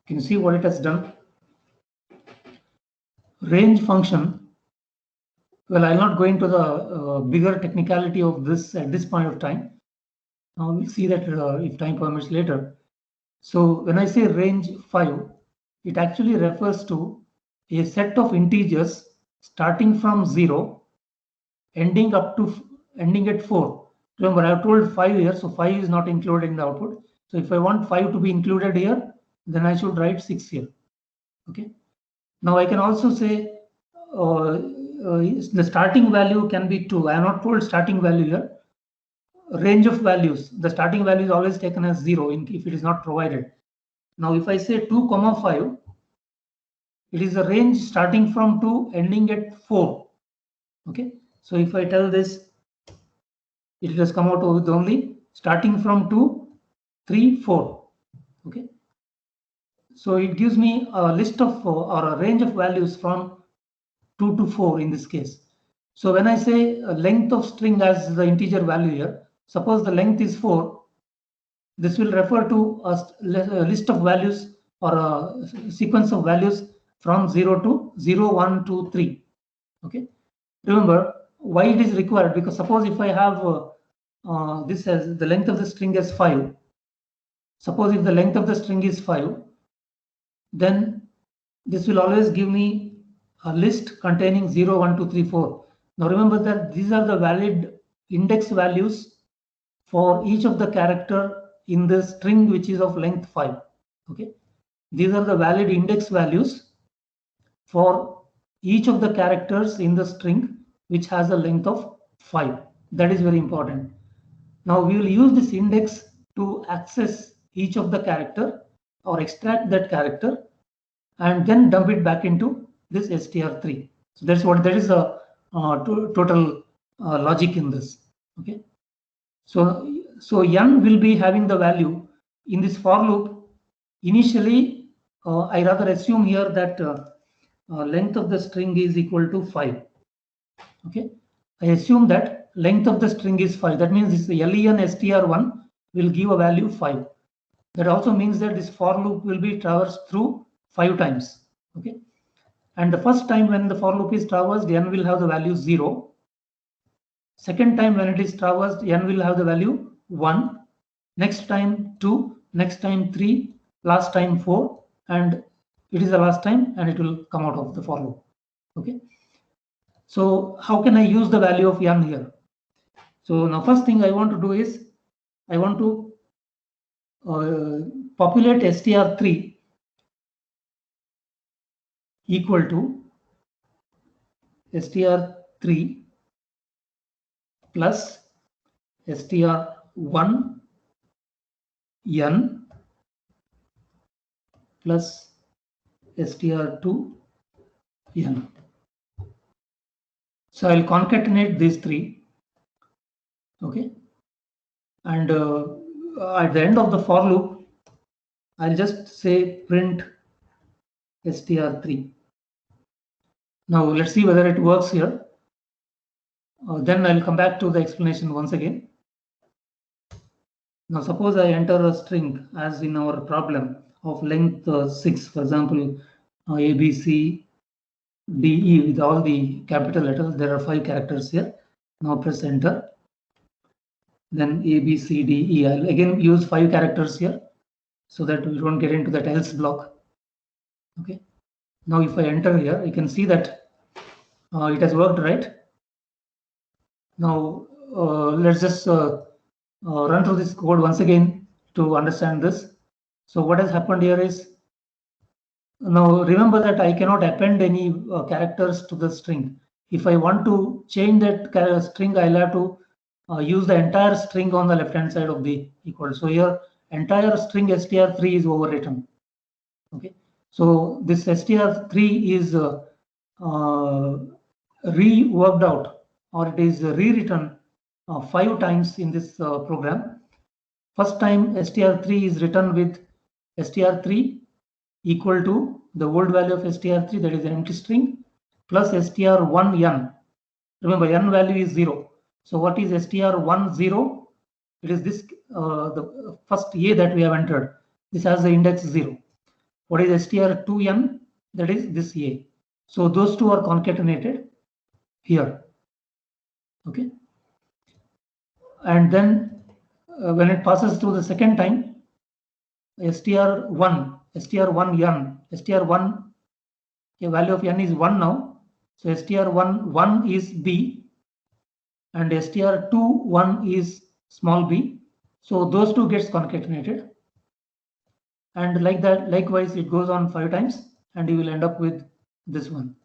Can you see what it has done? Range function. Well, I'll not go into the bigger technicality of this at this point of time. We'll see that if time permits later. So when I say range 5, it actually refers to a set of integers starting from 0, ending at 4. Remember, I have told 5 here, so 5 is not included in the output. So if I want 5 to be included here, then I should write 6 here. Okay. Now I can also say the starting value can be 2. I am not told starting value here. Range of values. The starting value is always taken as 0 if it is not provided. Now if I say 2, 5, it is a range starting from 2 ending at 4. Okay. So if I tell this, it has come out with only starting from 2, 3, 4. Okay. So it gives me a list of or a range of values from 2 to 4 in this case. So when I say length of string as the integer value here, suppose the length is 4, this will refer to a list of values or a sequence of values from 0 to 0, 1, 2, 3. Okay. Remember why it is required, because suppose if I have this as the length of the string as 5. Suppose if the length of the string is 5, then this will always give me a list containing 0, 1, 2, 3, 4. Now remember that these are the valid index values for each of the character in the string which is of length 5. Okay, these are the valid index values for each of the characters in the string which has a length of 5. That is very important. Now we will use this index to access each of the character or extract that character and then dump it back into this str3. So that is the total logic in this. Okay. So n will be having the value in this for loop. Initially, I rather assume here that length of the string is equal to 5. Okay. I assume that length of the string is 5. That means this len str1 will give a value 5. That also means that this for loop will be traversed through 5 times. Okay. And the first time when the for loop is traversed, n will have the value 0. Second time when it is traversed, n will have the value 1. Next time 2. Next time 3. Last time 4. And it is the last time and it will come out of the for loop. Okay. So how can I use the value of n here? So now first thing I want to do is I want to populate str3 equal to str3 plus str1 n plus str2 n. So I'll concatenate these 3. Okay. And at the end of the for loop, I'll just say print str3. Now let's see whether it works here. Then I'll come back to the explanation once again. Now suppose I enter a string as in our problem of length 6, for example, A, B, C, D, E with all the capital letters. There are 5 characters here. Now press enter. then A, B, C, D, E. I'll again use 5 characters here so that we don't get into that else block. Okay. Now if I enter here, you can see that it has worked, right? Now let's just run through this code once again to understand this. So what has happened here is, now remember that I cannot append any characters to the string. If I want to change that string, I'll have to use the entire string on the left hand side of the equal. So here entire string str3 is overwritten. Okay, so this str3 is reworked out, or it is rewritten 5 times in this program. First time str3 is written with str3 equal to the old value of str3, that is an empty string, plus str1n. Remember, n value is 0. So what is str10? It is this, the first a that we have entered. This has the index 0. What is str2n? That is this a. So those two are concatenated here. Okay. And then when it passes through the second time, str1n, str1, the value of n is 1 now. So str1 is b, and str2 is small b. So those two gets concatenated, and like that, likewise, it goes on 5 times, and you will end up with this one.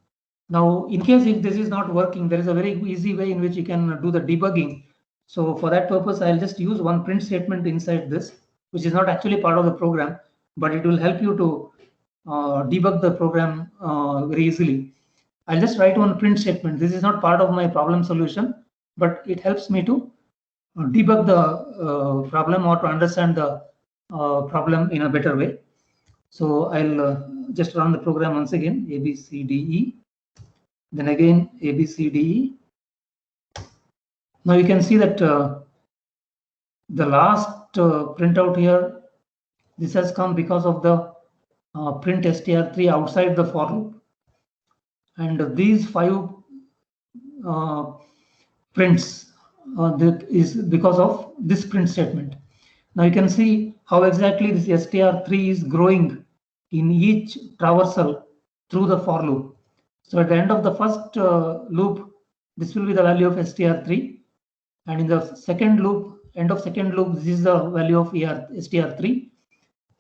Now, in case if this is not working, there is a very easy way in which you can do the debugging. So for that purpose, I'll just use one print statement inside this, which is not actually part of the program, but it will help you to debug the program very easily. I'll just write one print statement. This is not part of my problem solution, but it helps me to debug the problem, or to understand the problem in a better way. So I'll just run the program once again, A, B, C, D, E. Then again A, B, C, D, E. Now you can see that the last printout here, this has come because of the print str3 outside the for loop, and these 5 prints that is because of this print statement. Now you can see how exactly this str3 is growing in each traversal through the for loop. So at the end of the first loop, this will be the value of str3, and in the second loop, end of second loop, this is the value of str3.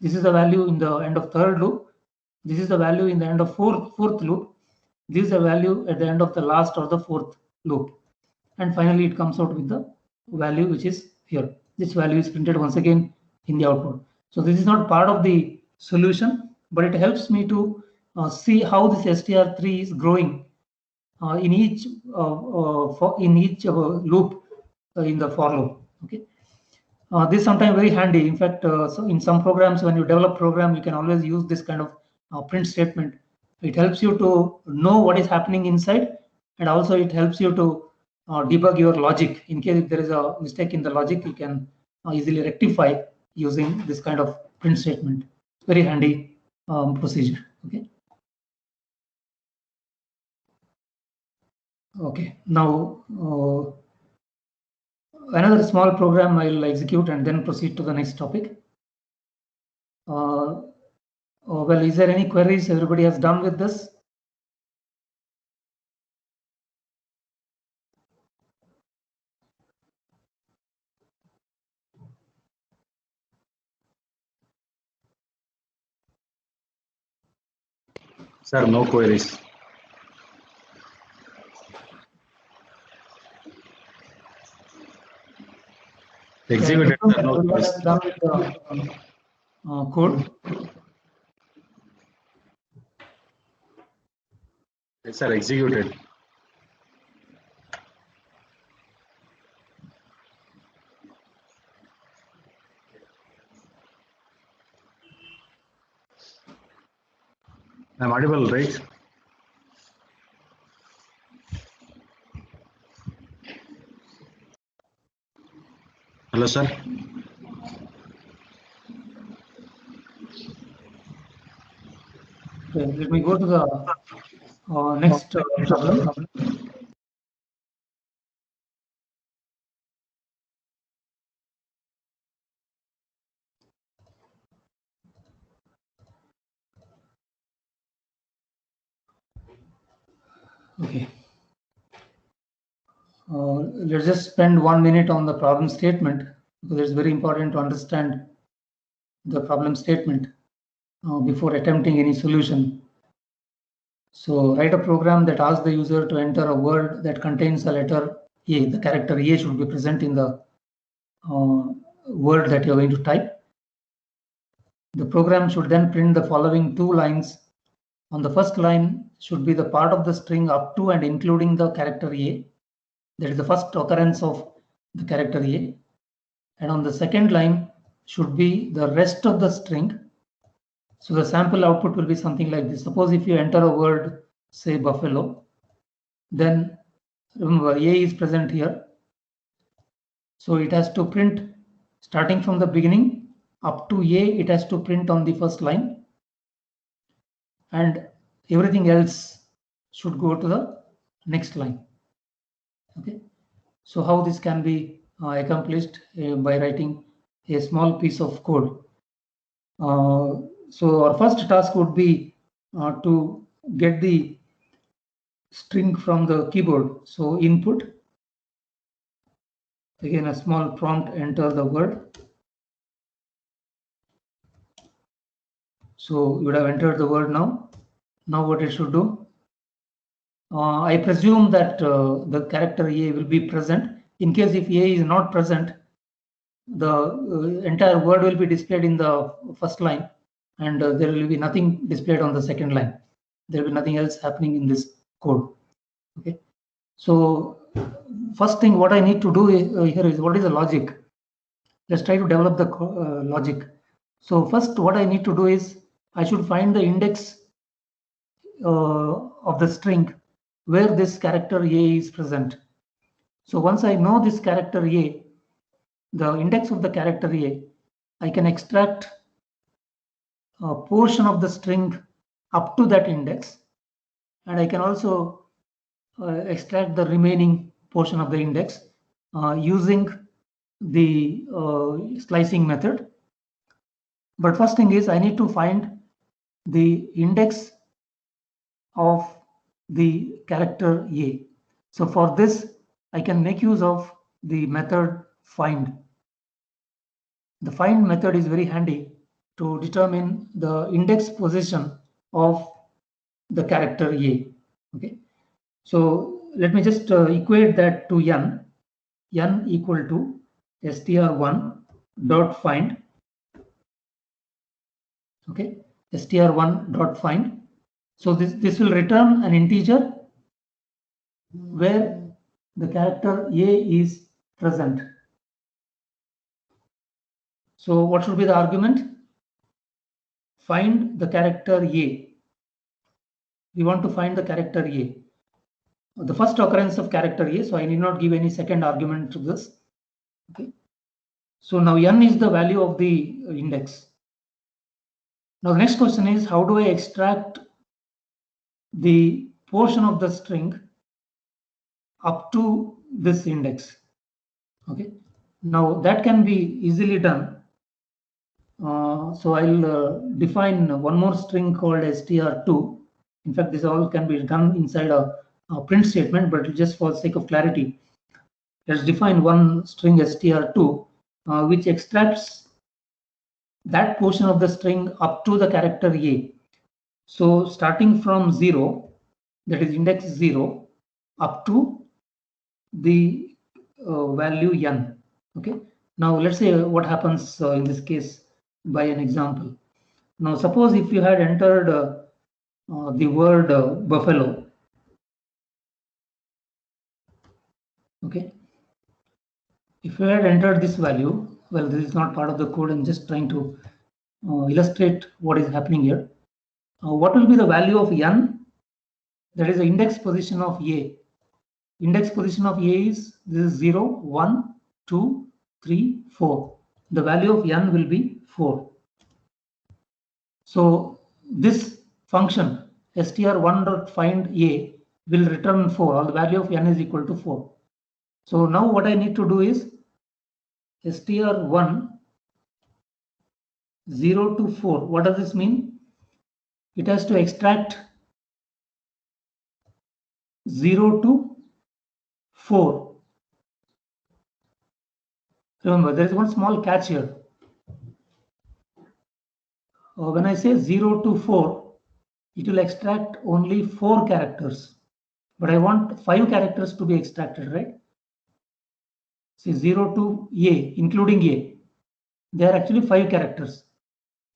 This is the value in the end of third loop. This is the value in the end of fourth loop. This is the value at the end of the last or the fourth loop. And finally, it comes out with the value which is here. This value is printed once again in the output. So this is not part of the solution, but it helps me to see how this str3 is growing in each loop in the for loop. Okay. This is sometimes very handy. In fact, so in some programs, when you develop program, you can always use this kind of print statement. It helps you to know what is happening inside, and also it helps you to debug your logic. In case if there is a mistake in the logic, you can easily rectify using this kind of print statement. Very handy procedure. Okay. Okay. Now another small program I'll execute and then proceed to the next topic. Well, is there any queries everybody has done with this? Sir, no queries. Executed, sir, no queries. Done with the code. Yes, sir, executed. I'm audible, right? Hello, sir. Okay, let me go to the next problem. Okay. Let's just spend 1 minute on the problem statement, because it's very important to understand the problem statement before attempting any solution. So write a program that asks the user to enter a word that contains a letter A. The character A should be present in the word that you're going to type. The program should then print the following 2 lines. On the first line should be the part of the string up to and including the character A. That is the first occurrence of the character A. And on the second line should be the rest of the string. So the sample output will be something like this. Suppose if you enter a word, say buffalo, then remember A is present here. So it has to print starting from the beginning up to A, it has to print on the first line. And everything else should go to the next line. Okay. So how this can be accomplished by writing a small piece of code. So our first task would be to get the string from the keyboard. So input, again a small prompt, enter the word. So you would have entered the word now. Now what it should do? I presume that the character A will be present. In case if A is not present, the entire word will be displayed in the first line, and there will be nothing displayed on the second line. There will be nothing else happening in this code. Okay. So first thing what I need to do here is, what is the logic? Let's try to develop the logic. So first what I need to do is, I should find the index of the string where this character A is present. So once I know this character A, the index of the character A, I can extract a portion of the string up to that index, and I can also extract the remaining portion of the index using the slicing method. But first thing is, I need to find the index of the character A. So for this, I can make use of the method find. The find method is very handy to determine the index position of the character A. Okay. So let me just equate that to n. N equal to str1 dot find. Okay. str1 dot find. So this will return an integer where the character A is present. So what should be the argument? Find the character A. We want to find the character A. The first occurrence of character A, so I need not give any second argument to this. Okay. So now n is the value of the index. Now the next question is, how do I extract the portion of the string up to this index? Okay. Now that can be easily done. So I'll define one more string called str2. In fact, this all can be done inside a print statement, but just for sake of clarity, let's define one string str2, which extracts that portion of the string up to the character A. So starting from 0, that is index 0, up to the value n. Okay. Now let's say what happens in this case by an example. Now suppose if you had entered the word buffalo. Okay. If you had entered this value, well, this is not part of the code. I'm just trying to illustrate what is happening here. What will be the value of n? That is the index position of A. Index position of A is, this is 0, 1, 2, 3, 4. The value of n will be 4. So this function str1.findA will return 4, or the value of n is equal to 4. So now what I need to do is str1 0 to 4. What does this mean? It has to extract 0 to 4. Remember, there is one small catch here. When I say 0 to 4, it will extract only 4 characters. But I want 5 characters to be extracted, right? See, 0 to A, including A. They are actually 5 characters.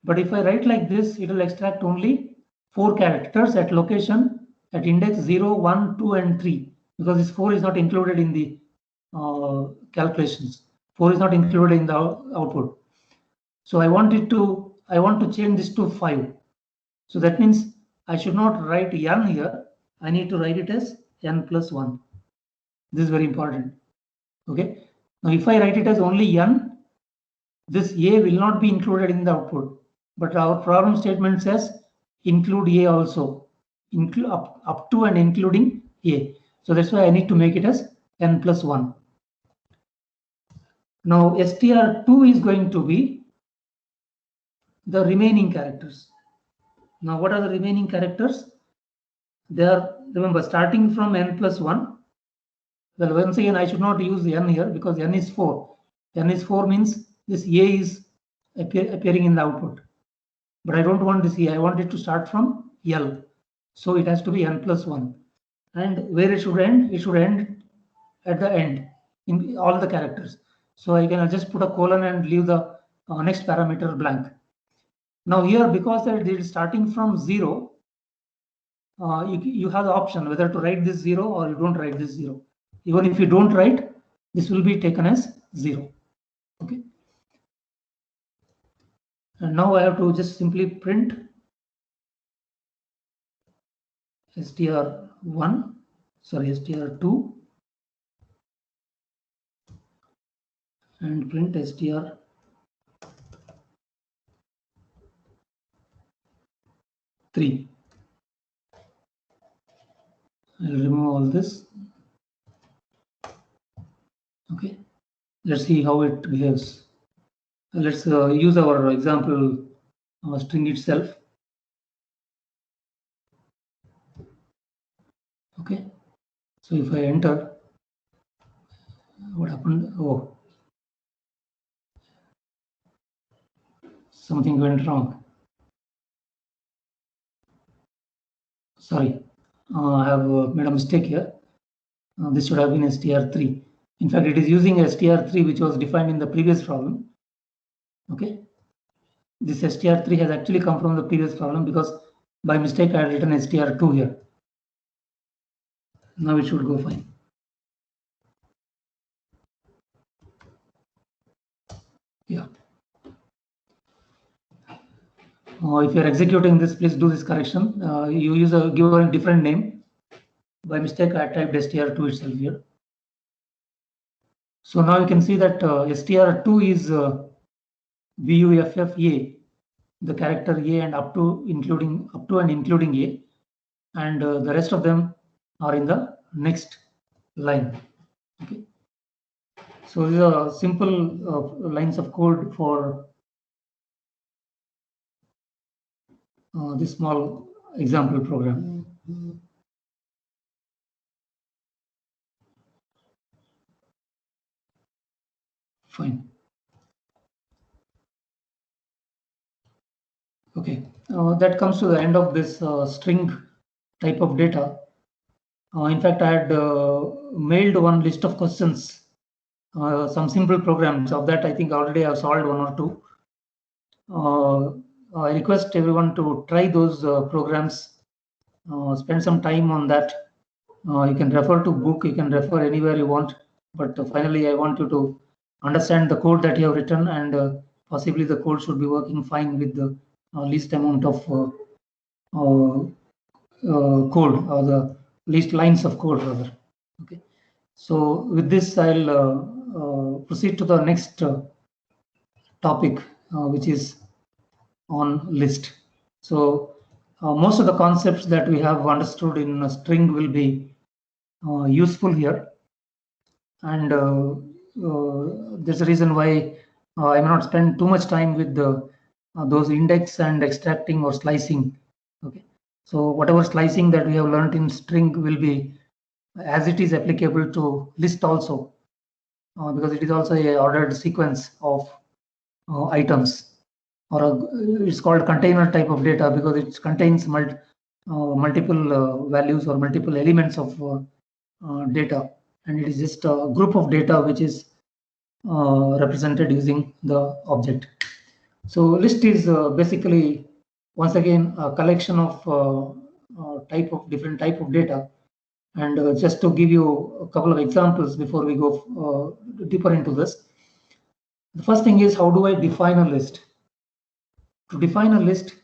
But if I write like this, it will extract only 4 characters at location at index 0, 1, 2, and 3. Because this 4 is not included in the calculations. 4 is not included in the output. So I want to change this to 5. So that means I should not write n here. I need to write it as n plus 1. This is very important. Okay. Now if I write it as only n, this a will not be included in the output. But our problem statement says include a also, include up to and including a. So that's why I need to make it as n plus 1. Now str2 is going to be the remaining characters. Now what are the remaining characters? They are, remember, starting from n plus 1. Well, once again, I should not use n here because n is 4. n is 4 means this a is appearing in the output. But I don't want this a. I want it to start from L. So it has to be n plus 1. And where it should end? It should end at the end in all the characters. So I can just put a colon and leave the next parameter blank. Now here, because it is starting from 0, you have the option whether to write this 0 or you don't write this 0. Even if you don't write, this will be taken as 0. Okay. And now I have to just simply print str2 and print str3. I'll remove all this. Okay, let's see how it behaves. Let's use our example string itself. Okay, so if I enter, what happened? Oh, something went wrong. Sorry, I have made a mistake here. This should have been str3. In fact, it is using str3 which was defined in the previous problem. Okay, this str3 has actually come from the previous problem because by mistake I had written str2 here. Now it should go fine. Yeah. If you're executing this, please do this correction. You give a different name. By mistake, I typed str2 itself here. So now you can see that str2 is VUFFA, the character A and up to and including A, and the rest of them are in the next line. Okay. So these are simple lines of code for this small example program. Fine. Okay, that comes to the end of this string type of data. In fact, I had mailed one list of questions, some simple programs. Of that, I think already I have solved one or two. I request everyone to try those programs, spend some time on that. You can refer to book, you can refer anywhere you want, but finally I want you to understand the code that you have written, and possibly the code should be working fine with the least amount of code, or the least lines of code rather. Okay, so with this I'll proceed to the next topic, which is on list. So most of the concepts that we have understood in a string will be useful here, and there's a reason why I may not spend too much time with those index and extracting or slicing. Okay, so whatever slicing that we have learned in string will be as it is applicable to list also, because it is also a ordered sequence of items, or it's called container type of data because it contains multiple values or multiple elements of data, and it is just a group of data which is represented using the object. So list is basically, once again, a collection of different type of data. And just to give you a couple of examples before we go deeper into this, the first thing is, how do I define a list? To define a list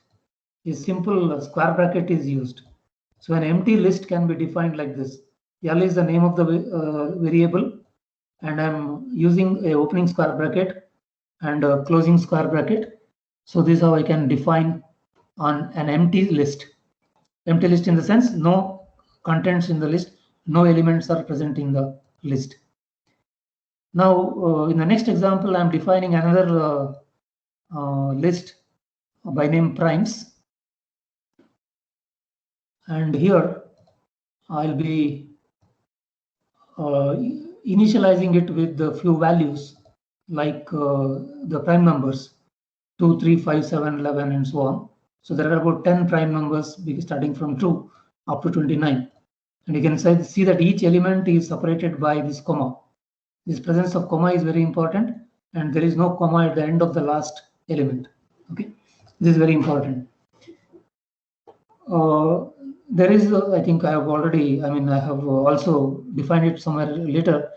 is simple, a square bracket is used. So an empty list can be defined like this. L is the name of the variable, and I'm using a opening square bracket and a closing square bracket. So this is how I can define on an empty list. Empty list in the sense no contents in the list, no elements are present in the list. Now, in the next example, I'm defining another list by name primes. And here I'll be initializing it with a few values like the prime numbers 2, 3, 5, 7, 11, and so on. So there are about 10 prime numbers starting from 2 up to 29. And you can see that each element is separated by this comma. This presence of comma is very important, and there is no comma at the end of the last element. Okay, this is very important. There is, I think I have already, I have also defined it somewhere later.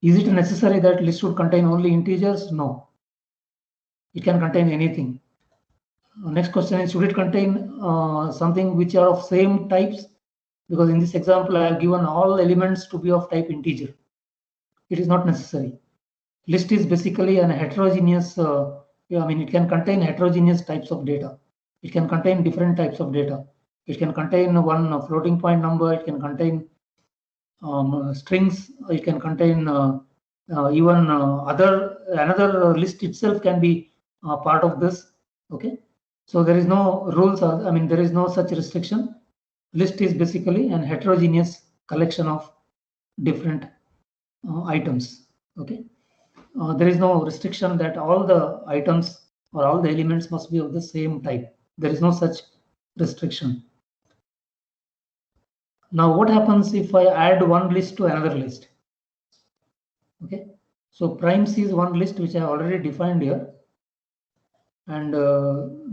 Is it necessary that list should contain only integers? No. It can contain anything. Next question is, should it contain something which are of same types? Because in this example, I have given all elements to be of type integer. It is not necessary. List is basically an heterogeneous, it can contain heterogeneous types of data. It can contain different types of data. It can contain one floating point number. It can contain strings. It can contain even another list itself can be part of this. Okay, so there is no rules. There is no such restriction. List is basically an heterogeneous collection of different items. Okay, there is no restriction that all the items or all the elements must be of the same type. There is no such restriction. Now, what happens if I add one list to another list? Okay, so primes is one list which I already defined here, and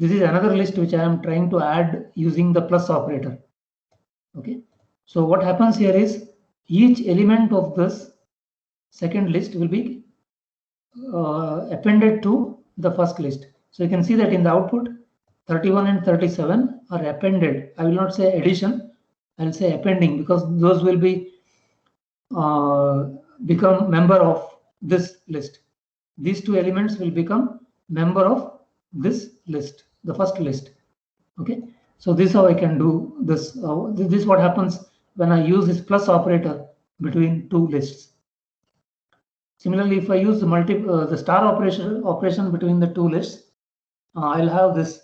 this is another list which I am trying to add using the plus operator. Okay, so what happens here is each element of this second list will be appended to the first list. So you can see that in the output, 31 and 37 are appended. I will not say addition, I will say appending, because those will be become member of this list. These two elements will become member of this list, the first list. Okay, so this is how I can do this. This is what happens when I use this plus operator between two lists. Similarly, if I use the star operation between the two lists, I'll have this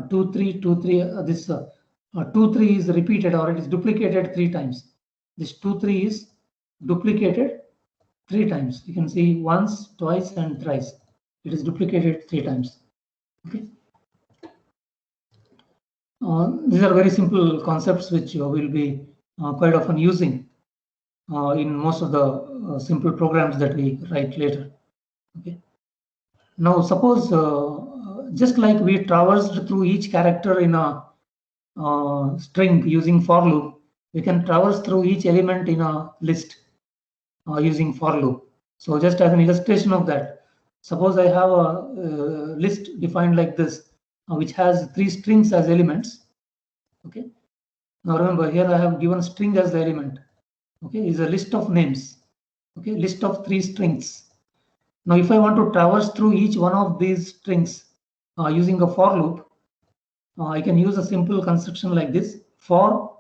2, 3, 2, 3. This 2, 3 is repeated, or it is duplicated 3 times. This 2, 3 is duplicated 3 times. You can see once, twice, and thrice. It is duplicated 3 times. Okay. These are very simple concepts which will be quite often using in most of the simple programs that we write later. Okay. Now, suppose just like we traversed through each character in a string using for loop, we can traverse through each element in a list using for loop. So just as an illustration of that, suppose I have a list defined like this, which has 3 strings as elements. Okay. Now remember, here I have given string as the element. Okay, is a list of names. Okay, list of 3 strings. Now, if I want to traverse through each one of these strings using a for loop, I can use a simple construction like this. For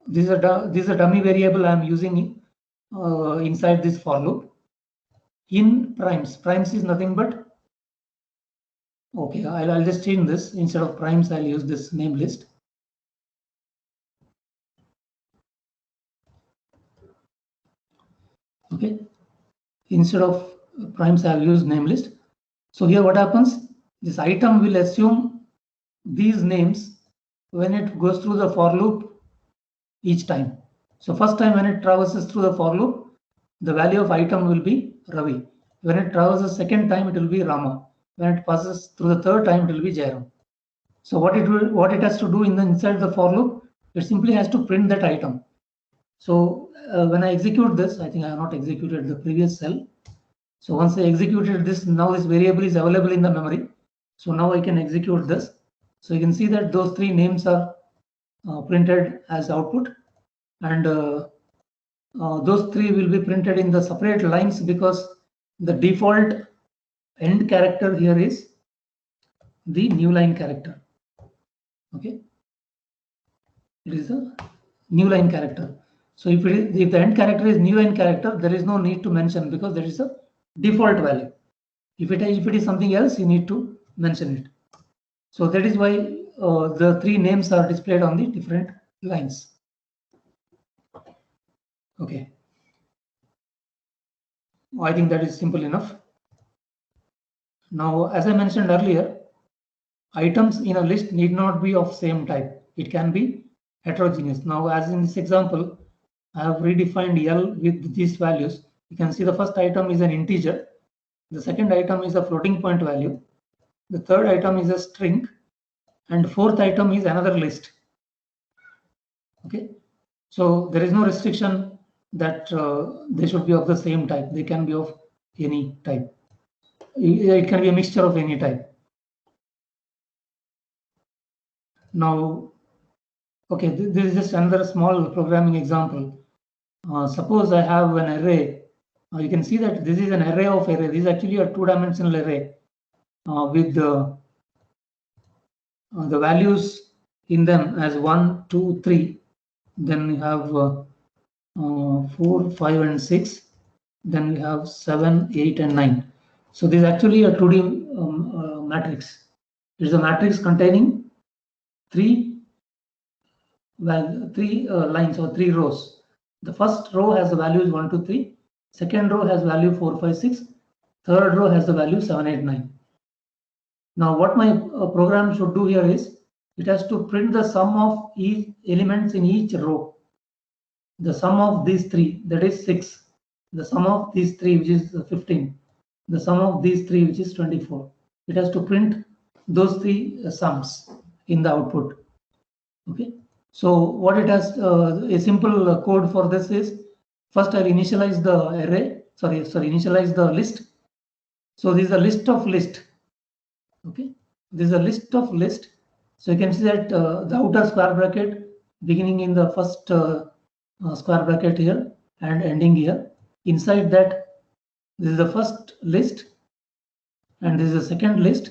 this is a dummy variable I am using inside this for loop. In primes is nothing but, okay, I'll just change this. Instead of primes, I'll use this name list. Okay, instead of primes I have used name list. So here what happens, this item will assume these names when it goes through the for loop each time. So first time when it traverses through the for loop, the value of item will be Ravi. When it traverses second time, it will be Rama. When it passes through the third time, it will be Jairam. So what it has to do inside the for loop, it simply has to print that item. So when I execute this, I think I have not executed the previous cell. So once I executed this, now this variable is available in the memory. So now I can execute this. So you can see that those three names are printed as output, and those three will be printed in the separate lines because the default end character here is the new line character. Okay, it is a new line character. So if the end character is new line character, there is no need to mention because there is a default value. If it is something else, you need to mention it. So that is why the three names are displayed on the different lines. Okay, I think that is simple enough. Now, as I mentioned earlier, items in a list need not be of same type. It can be heterogeneous. Now, as in this example, I have redefined L with these values. You can see the first item is an integer. The second item is a floating point value. The third item is a string. And fourth item is another list. Okay. So there is no restriction that they should be of the same type. They can be of any type. It can be a mixture of any type. Now, okay, this is just another small programming example. Suppose I have an array. You can see that this is an array of array. This is actually a two-dimensional array with the values in them as 1, 2, 3. Then we have 4, 5, and 6. Then we have 7, 8, and 9. So this is actually a 2D matrix. It is a matrix containing three lines or three rows. The first row has the values 1, 2, 3. Second row has value 4, 5, 6. Third row has the value 7, 8, 9. Now what my program should do here is it has to print the sum of each elements in each row. The sum of these three, that is 6. The sum of these three, which is 15. The sum of these three, which is 24. It has to print those three sums in the output. Okay. So what it has, a simple code for this is, first I'll initialize the array, initialize the list. So this is a list of list. Okay, this is a list of list. So you can see that the outer square bracket beginning in the first square bracket here and ending here. Inside that, this is the first list, and this is the second list,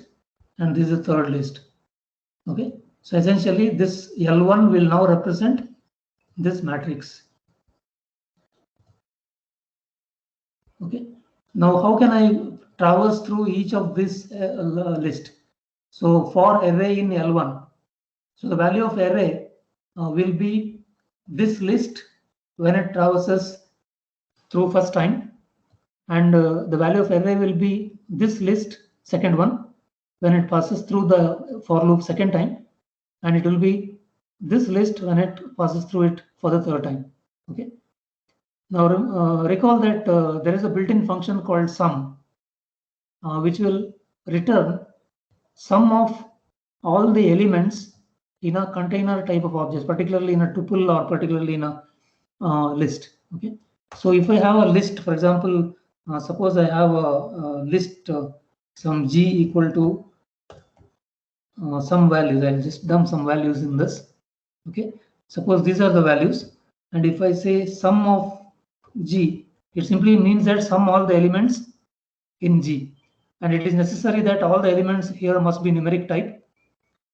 and this is the third list. Okay, so essentially this L1 will now represent this matrix. Okay, now how can I traverse through each of this list? So for array in L1, so the value of array will be this list when it traverses through first time, and the value of array will be this list, second one, when it passes through the for loop second time, and it will be this list when it passes through it for the third time. Okay. Now recall that there is a built-in function called sum, which will return sum of all the elements in a container type of objects, particularly in a tuple or particularly in a list. Okay. So if I have a list, for example, suppose I have a list, some g equal to some values. I'll just dump some values in this. Okay. Suppose these are the values, and if I say sum of g, it simply means that sum all the elements in g, and it is necessary that all the elements here must be numeric type.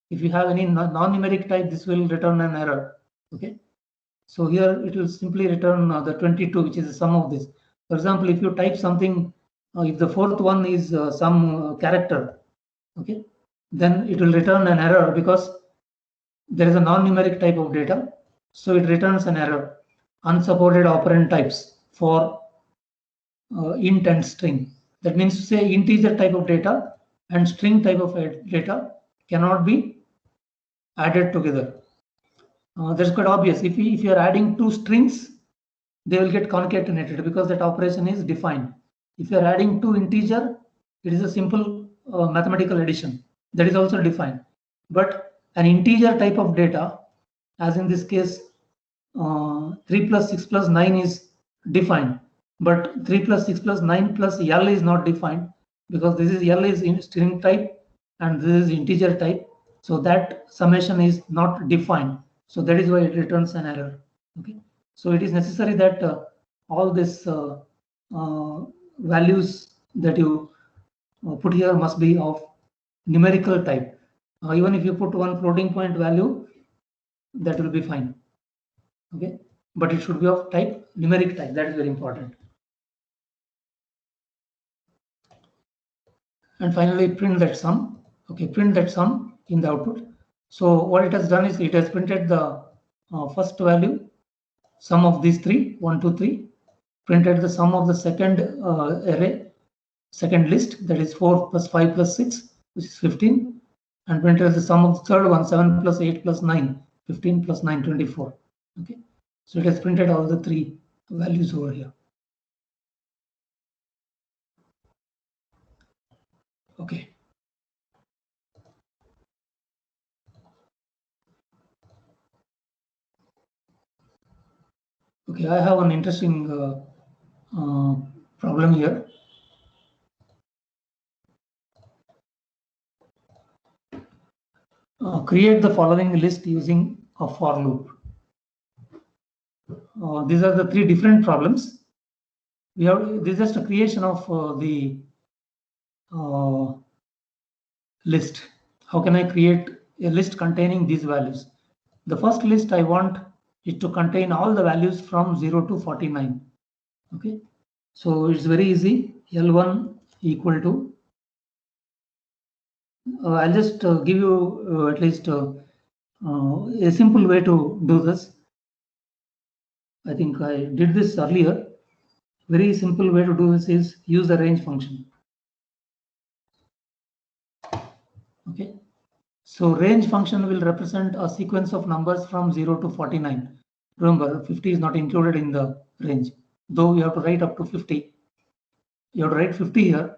If you have any non-numeric type, this will return an error. Okay. So here it will simply return the 22, which is the sum of this. For example, if you type something, if the fourth one is some character, okay, then it will return an error because there is a non-numeric type of data. So it returns an error, unsupported operand types for int and string. That means to say integer type of data and string type of data cannot be added together. That's quite obvious. If you are adding two strings, they will get concatenated because that operation is defined. If you are adding two integer, it is a simple mathematical addition. That is also defined. But an integer type of data, as in this case, 3 plus 6 plus 9 is defined. But 3 plus 6 plus 9 plus L is not defined because this is L is in string type and this is integer type. So that summation is not defined. So that is why it returns an error. Okay. So it is necessary that all these values that you put here must be of numerical type. Even if you put one floating point value, that will be fine. Okay, but it should be of type numeric type. That is very important. And finally, print that sum. Okay, print that sum in the output. So what it has done is it has printed the first value, sum of these three, 1, 2, 3, printed the sum of the second array, second list, that is 4 plus 5 plus 6, which is 15, and printed the sum of the third one, 7 plus 8 plus 9, 15 plus 9, 24. Okay, so it has printed all the three values over here. Okay. Okay, I have an interesting problem here. Create the following list using a for loop. These are the three different problems. This is just a creation of the list. How can I create a list containing these values? The first list I want it to contain all the values from 0 to 49. Okay, so it's very easy. L1 equal to I'll just give you at least a simple way to do this. I think I did this earlier. Very simple way to do this is use the range function. Okay, so range function will represent a sequence of numbers from 0 to 49. Remember, 50 is not included in the range, though you have to write up to 50. You have to write 50 here.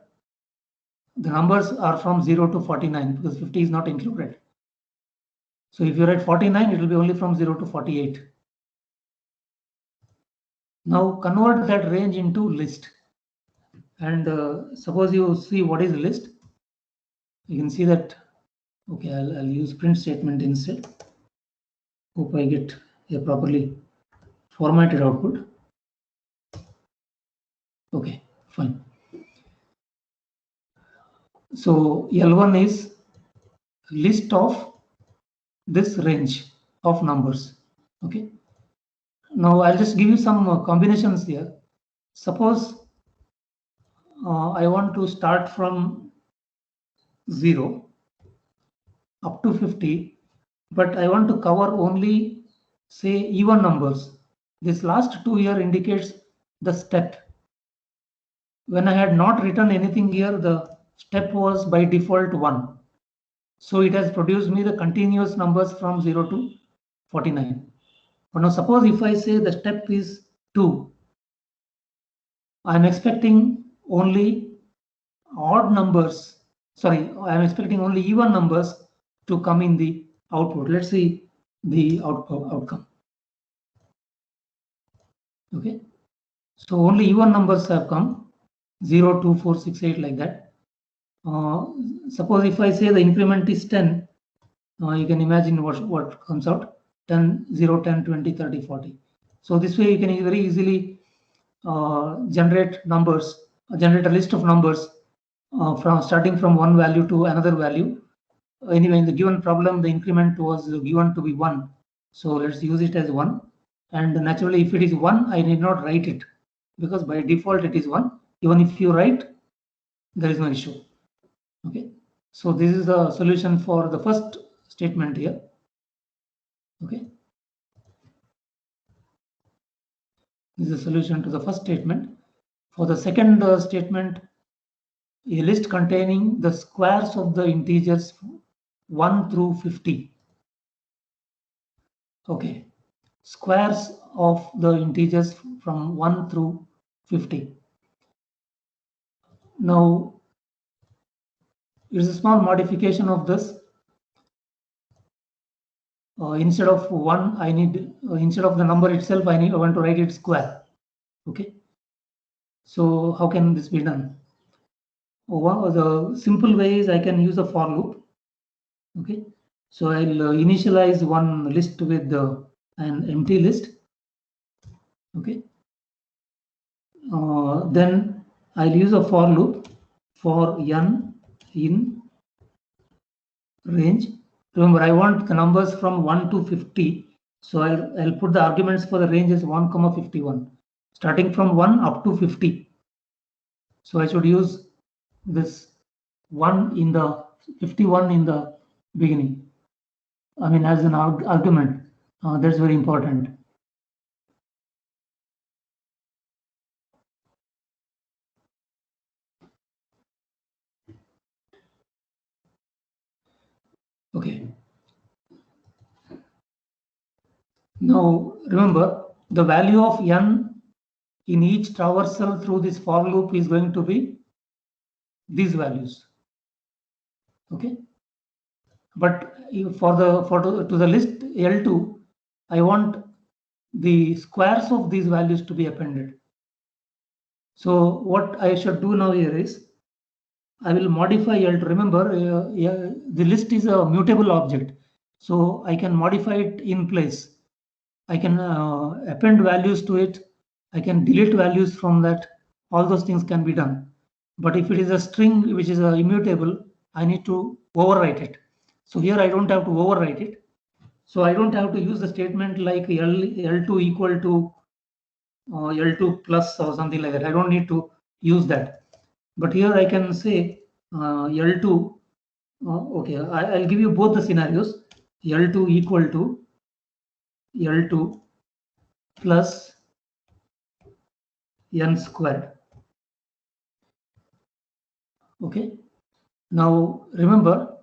The numbers are from 0 to 49 because 50 is not included. So if you write 49, it will be only from 0 to 48. Now convert that range into list. And suppose you see what is the list. You can see that. Okay, I'll use print statement instead. Hope I get a properly formatted output. Okay, fine. So L1 is list of this range of numbers. Okay. Now I'll just give you some combinations here. Suppose I want to start from 0 up to 50, but I want to cover only say even numbers. This last 2 here indicates the step. When I had not written anything here, the step was by default 1. So it has produced me the continuous numbers from 0 to 49. But now suppose if I say the step is 2, I'm expecting only odd numbers. Sorry, I'm expecting only even numbers to come in the output. Let's see the outcome. Okay, so only even numbers have come, 0, 2, 4, 6, 8 like that. Suppose if I say the increment is 10, you can imagine what comes out: 10, 0, 10, 20, 30, 40. So this way you can very easily generate numbers, generate a list of numbers from starting from one value to another value. Anyway, in the given problem, the increment was given to be 1. So let's use it as 1. And naturally, if it is 1, I need not write it because by default it is 1. Even if you write, there is no issue. Okay. So this is the solution for the first statement here. Okay. This is the solution to the first statement. For the second statement, a list containing the squares of the integers 1 through 50. Okay, squares of the integers from 1 through 50. Now, here's a small modification of this. Instead of 1, I need, instead of the number itself, I want to write it square. Okay. So how can this be done? One of the simple way is I can use a for loop. Okay. So I'll initialize one list with an empty list. Okay. Then I'll use a for loop for n in range. Remember, I want the numbers from 1 to 50. So I'll put the arguments for the range as 1, 51, starting from 1 up to 50. So I should use this 1 in the 51 in the beginning. I mean, as an argument. That's very important. Okay. Now remember, the value of n in each traversal through this for loop is going to be these values. Okay. But for to the list L2, I want the squares of these values to be appended. So what I should do now here is I will modify L2. Remember, the list is a mutable object, so I can modify it in place. I can append values to it. I can delete values from that. All those things can be done. But if it is a string which is immutable, I need to overwrite it. So here I don't have to overwrite it. So I don't have to use the statement like L2 equal to L2 plus or something like that. I don't need to use that. But here I can say L2. Okay, I'll give you both the scenarios. L2 equal to L2 plus n squared. Okay. Now remember,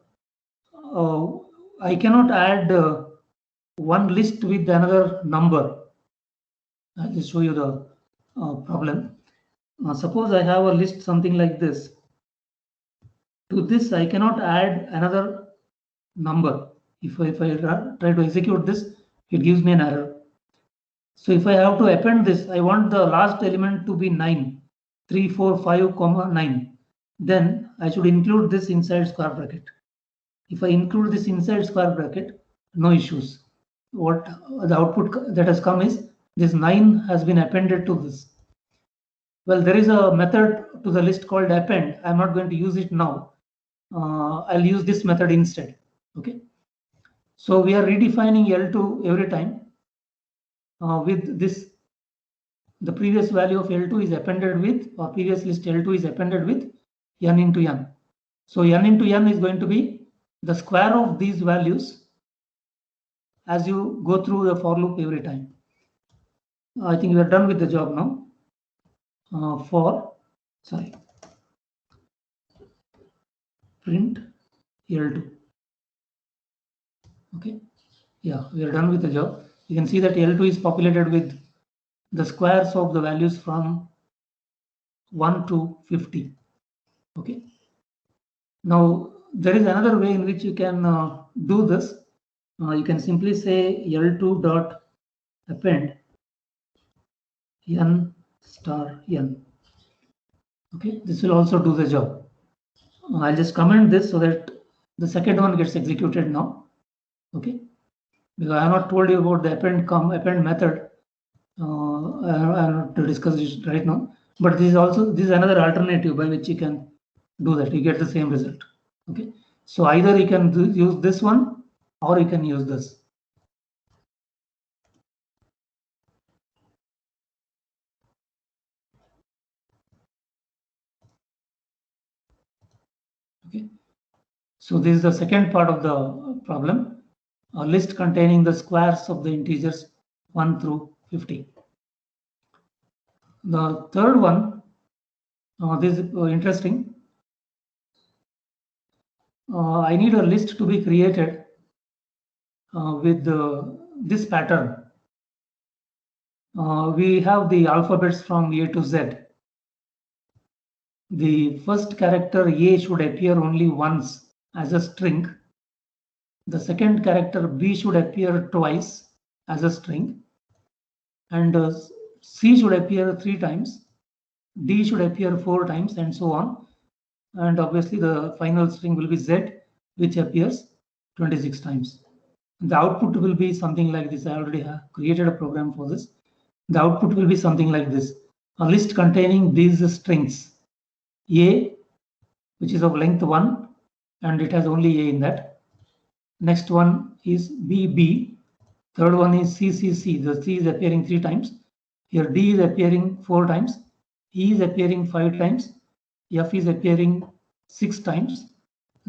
I cannot add one list with another number. I'll just show you the problem. Suppose I have a list something like this. To this, I cannot add another number. If I try to execute this, it gives me an error. So if I have to append this, I want the last element to be 9, 3, 4, 5, 9. Then I should include this inside square bracket. If I include this inside square bracket, no issues. What the output that has come is this 9 has been appended to this. Well, there is a method to the list called append. I'm not going to use it now. I'll use this method instead. Okay. So we are redefining L2 every time with this. The previous value of L2 is appended with, or previous list L2 is appended with n into n. So n into n is going to be the square of these values as you go through the for loop every time. I think we are done with the job now. Print L2. Okay. Yeah, we are done with the job. You can see that L2 is populated with the squares of the values from 1 to 50. Okay. Now there is another way in which you can do this. You can simply say L2 dot append n star n. Okay, this will also do the job. I'll just comment this so that the second one gets executed now. Okay, because I have not told you about the append method. I am not to discuss it right now, but this is another alternative by which you can do that. You get the same result. Okay, so either you can use this one or you can use this. Okay, so this is the second part of the problem, a list containing the squares of the integers 1 through 50. The third one This is interesting. I need a list to be created with this pattern. We have the alphabets from A to Z. The first character A should appear only once as a string. The second character B should appear twice as a string. And C should appear 3 times. D should appear 4 times, and so on. And obviously the final string will be Z, which appears 26 times. The output will be something like this. I already have created a program for this. The output will be something like this. A list containing these strings. A, which is of length 1, and it has only A in that. Next one is BB. Third one is CCC. The C is appearing 3 times. Here D is appearing 4 times. E is appearing 5 times. F is appearing 6 times.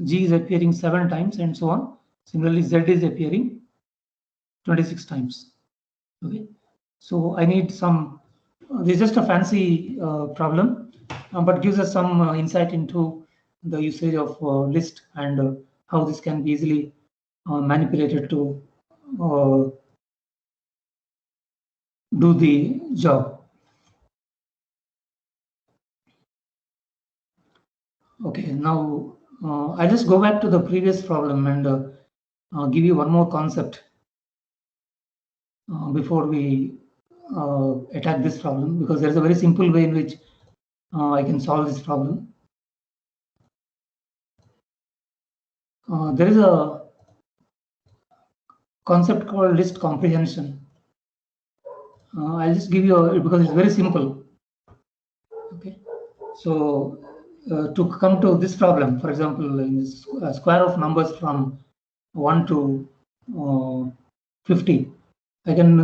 G is appearing 7 times, and so on. Similarly, Z is appearing 26 times. Okay. So I need some. This is just a fancy problem, but gives us some insight into the usage of list and how this can be easily manipulated to do the job. Okay, now I'll just go back to the previous problem and give you one more concept before we attack this problem, because there's a very simple way in which I can solve this problem. There is a concept called list comprehension. I'll just give you because it's very simple. Okay, so to come to this problem, for example, in this square of numbers from 1 to 50, I can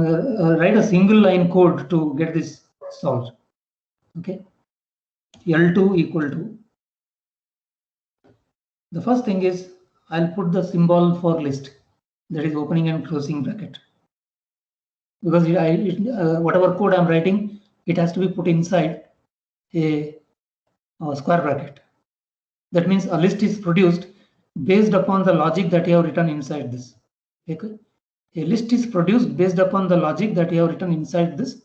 write a single line code to get this solved. Okay, L2 equal to, the first thing is I'll put the symbol for list, that is opening and closing bracket, because whatever code I'm writing, it has to be put inside a square bracket. That means a list is produced based upon the logic that you have written inside this. Okay? A list is produced based upon the logic that you have written inside this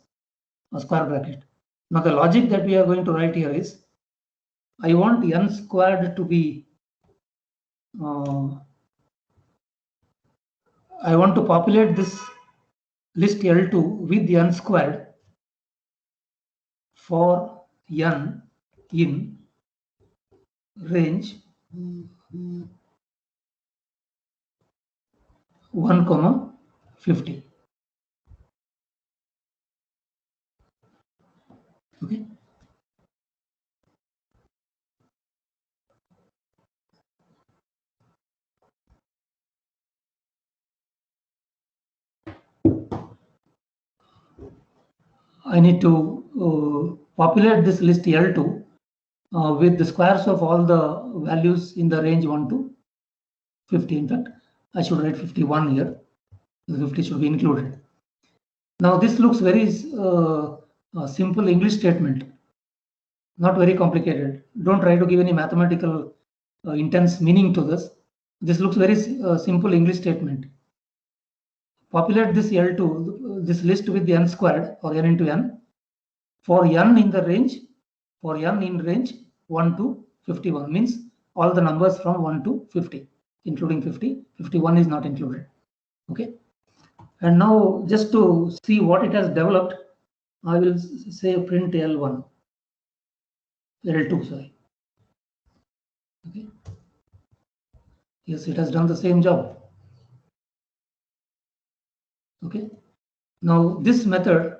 square bracket. Now the logic that we are going to write here is, I want n squared to be, I want to populate this list L2 with n squared for n in range 1, 50. Okay. I need to populate this list L2 with the squares of all the values in the range 1 to 50. In fact, I should write 51 here. The 50 should be included. Now this looks very simple English statement, not very complicated. Don't try to give any mathematical intense meaning to this. This looks very simple English statement. Populate this L2, this list with the n squared or n into n for n in the range, for n in range 1 to 51, means all the numbers from 1 to 50, including 50. 51 is not included. Okay. And now just to see what it has developed, I will say print L1, L2, sorry. Okay. Yes, it has done the same job. Okay. Now this method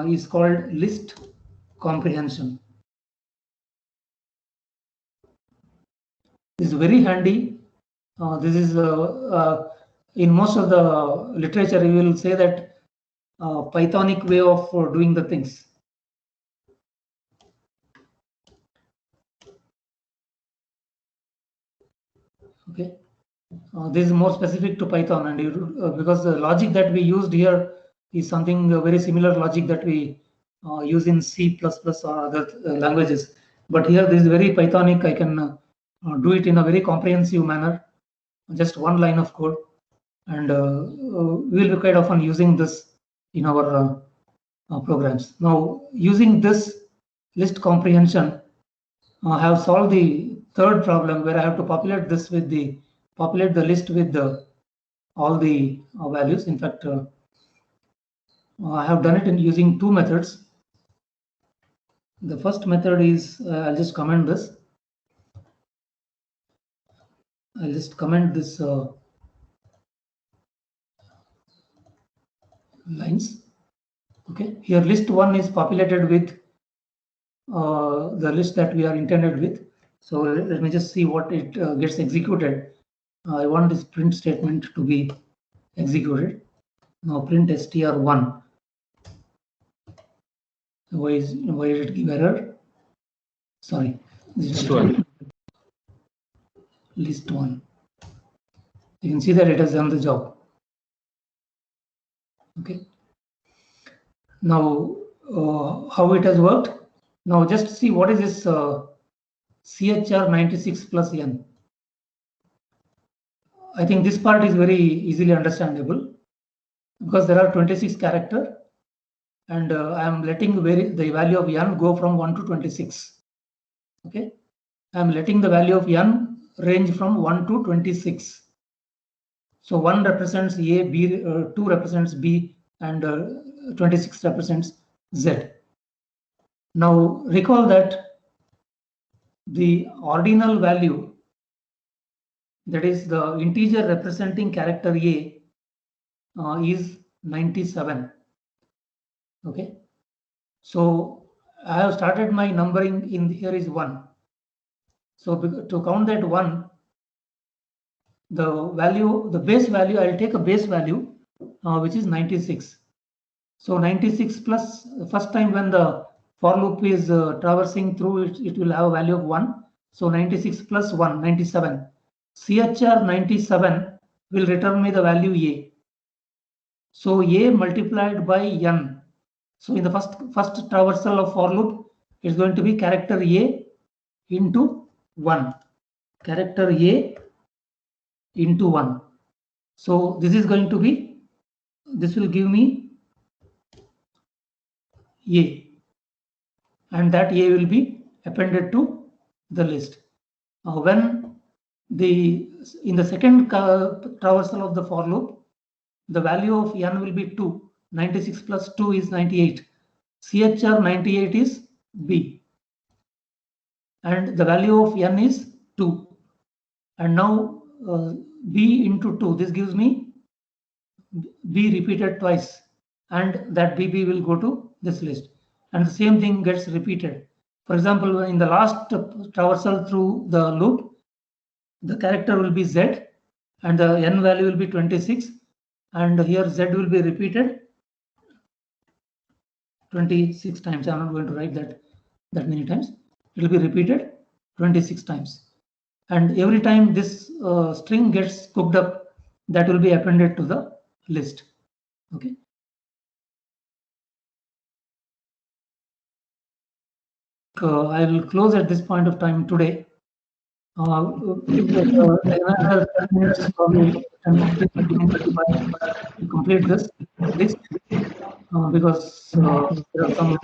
is called list comprehension. This is very handy. This is in most of the literature, you will say that Pythonic way of doing the things. Okay, this is more specific to Python, and because the logic that we used here is something very similar logic that we use in C++ or other languages. But here this is very Pythonic. I can do it in a very comprehensive manner, just one line of code, and we will be quite often using this in our programs. Now, using this list comprehension, I have solved the third problem where I have to populate the list with all the values. In fact, I have done it in using two methods. The first method is I'll just comment this. I'll just comment this lines. Okay, here list one is populated with the list that we are intended with. So let me just see what it gets executed. I want this print statement to be executed. Now print str1. Why did it give error? Sorry, List one. List one. You can see that it has done the job. Okay. Now how it has worked. Now just see what is this CHR96 plus N. I think this part is very easily understandable because there are 26 characters and I am letting the value of N go from 1 to 26. Okay, I am letting the value of N range from 1 to 26. So 1 represents A, B, 2 represents B, and 26 represents Z. Now recall that the ordinal value, that is the integer representing character A, is 97. Okay, so I have started my numbering in here is 1. So to count that 1, the base value, I'll take a base value which is 96. So 96 plus, the first time when the for loop is traversing through it will have a value of 1. So 96 plus 1, 97. CHR 97 will return me the value A. So A multiplied by N. So in the first traversal of for loop, it's going to be character A into 1. Character A into 1. So this is going to be, this will give me A, and that A will be appended to the list. When in the second traversal of the for loop, the value of N will be 2. 96 plus 2 is 98. CHR 98 is B. And the value of N is 2. And now B into 2, this gives me B repeated twice. And that BB will go to this list. And the same thing gets repeated. For example, in the last traversal through the loop, the character will be Z and the N value will be 26. And here Z will be repeated 26 times. I'm not going to write that many times. It will be repeated 26 times. And every time this string gets cooked up, that will be appended to the list. Okay. I will close at this point of time today. Another 10 minutes probably to complete this list because there are some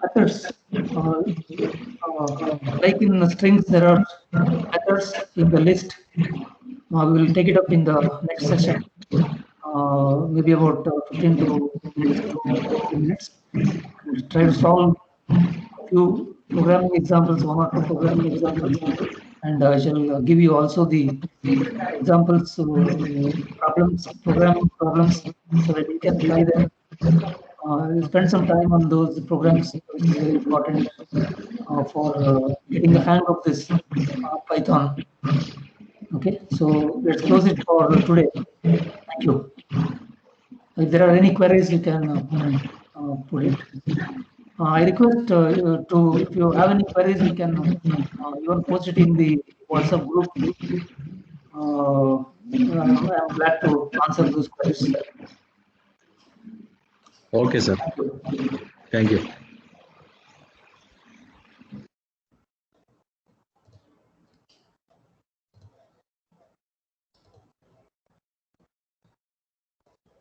methods. Like in the strings, there are methods in the list. We will take it up in the next session. Maybe about 15 to 20 minutes. And try to solve a few programming examples, 1 or 2 programming examples, and I shall give you also the examples, programming problems, so that you can try them. Spend some time on those programs, which is very important for getting the hang of this Python. Okay, so let's close it for today. Thank you. If there are any queries, you can put it. I request if you have any queries, you can even post it in the WhatsApp group. I'm glad to answer those queries. Okay, sir. Thank you.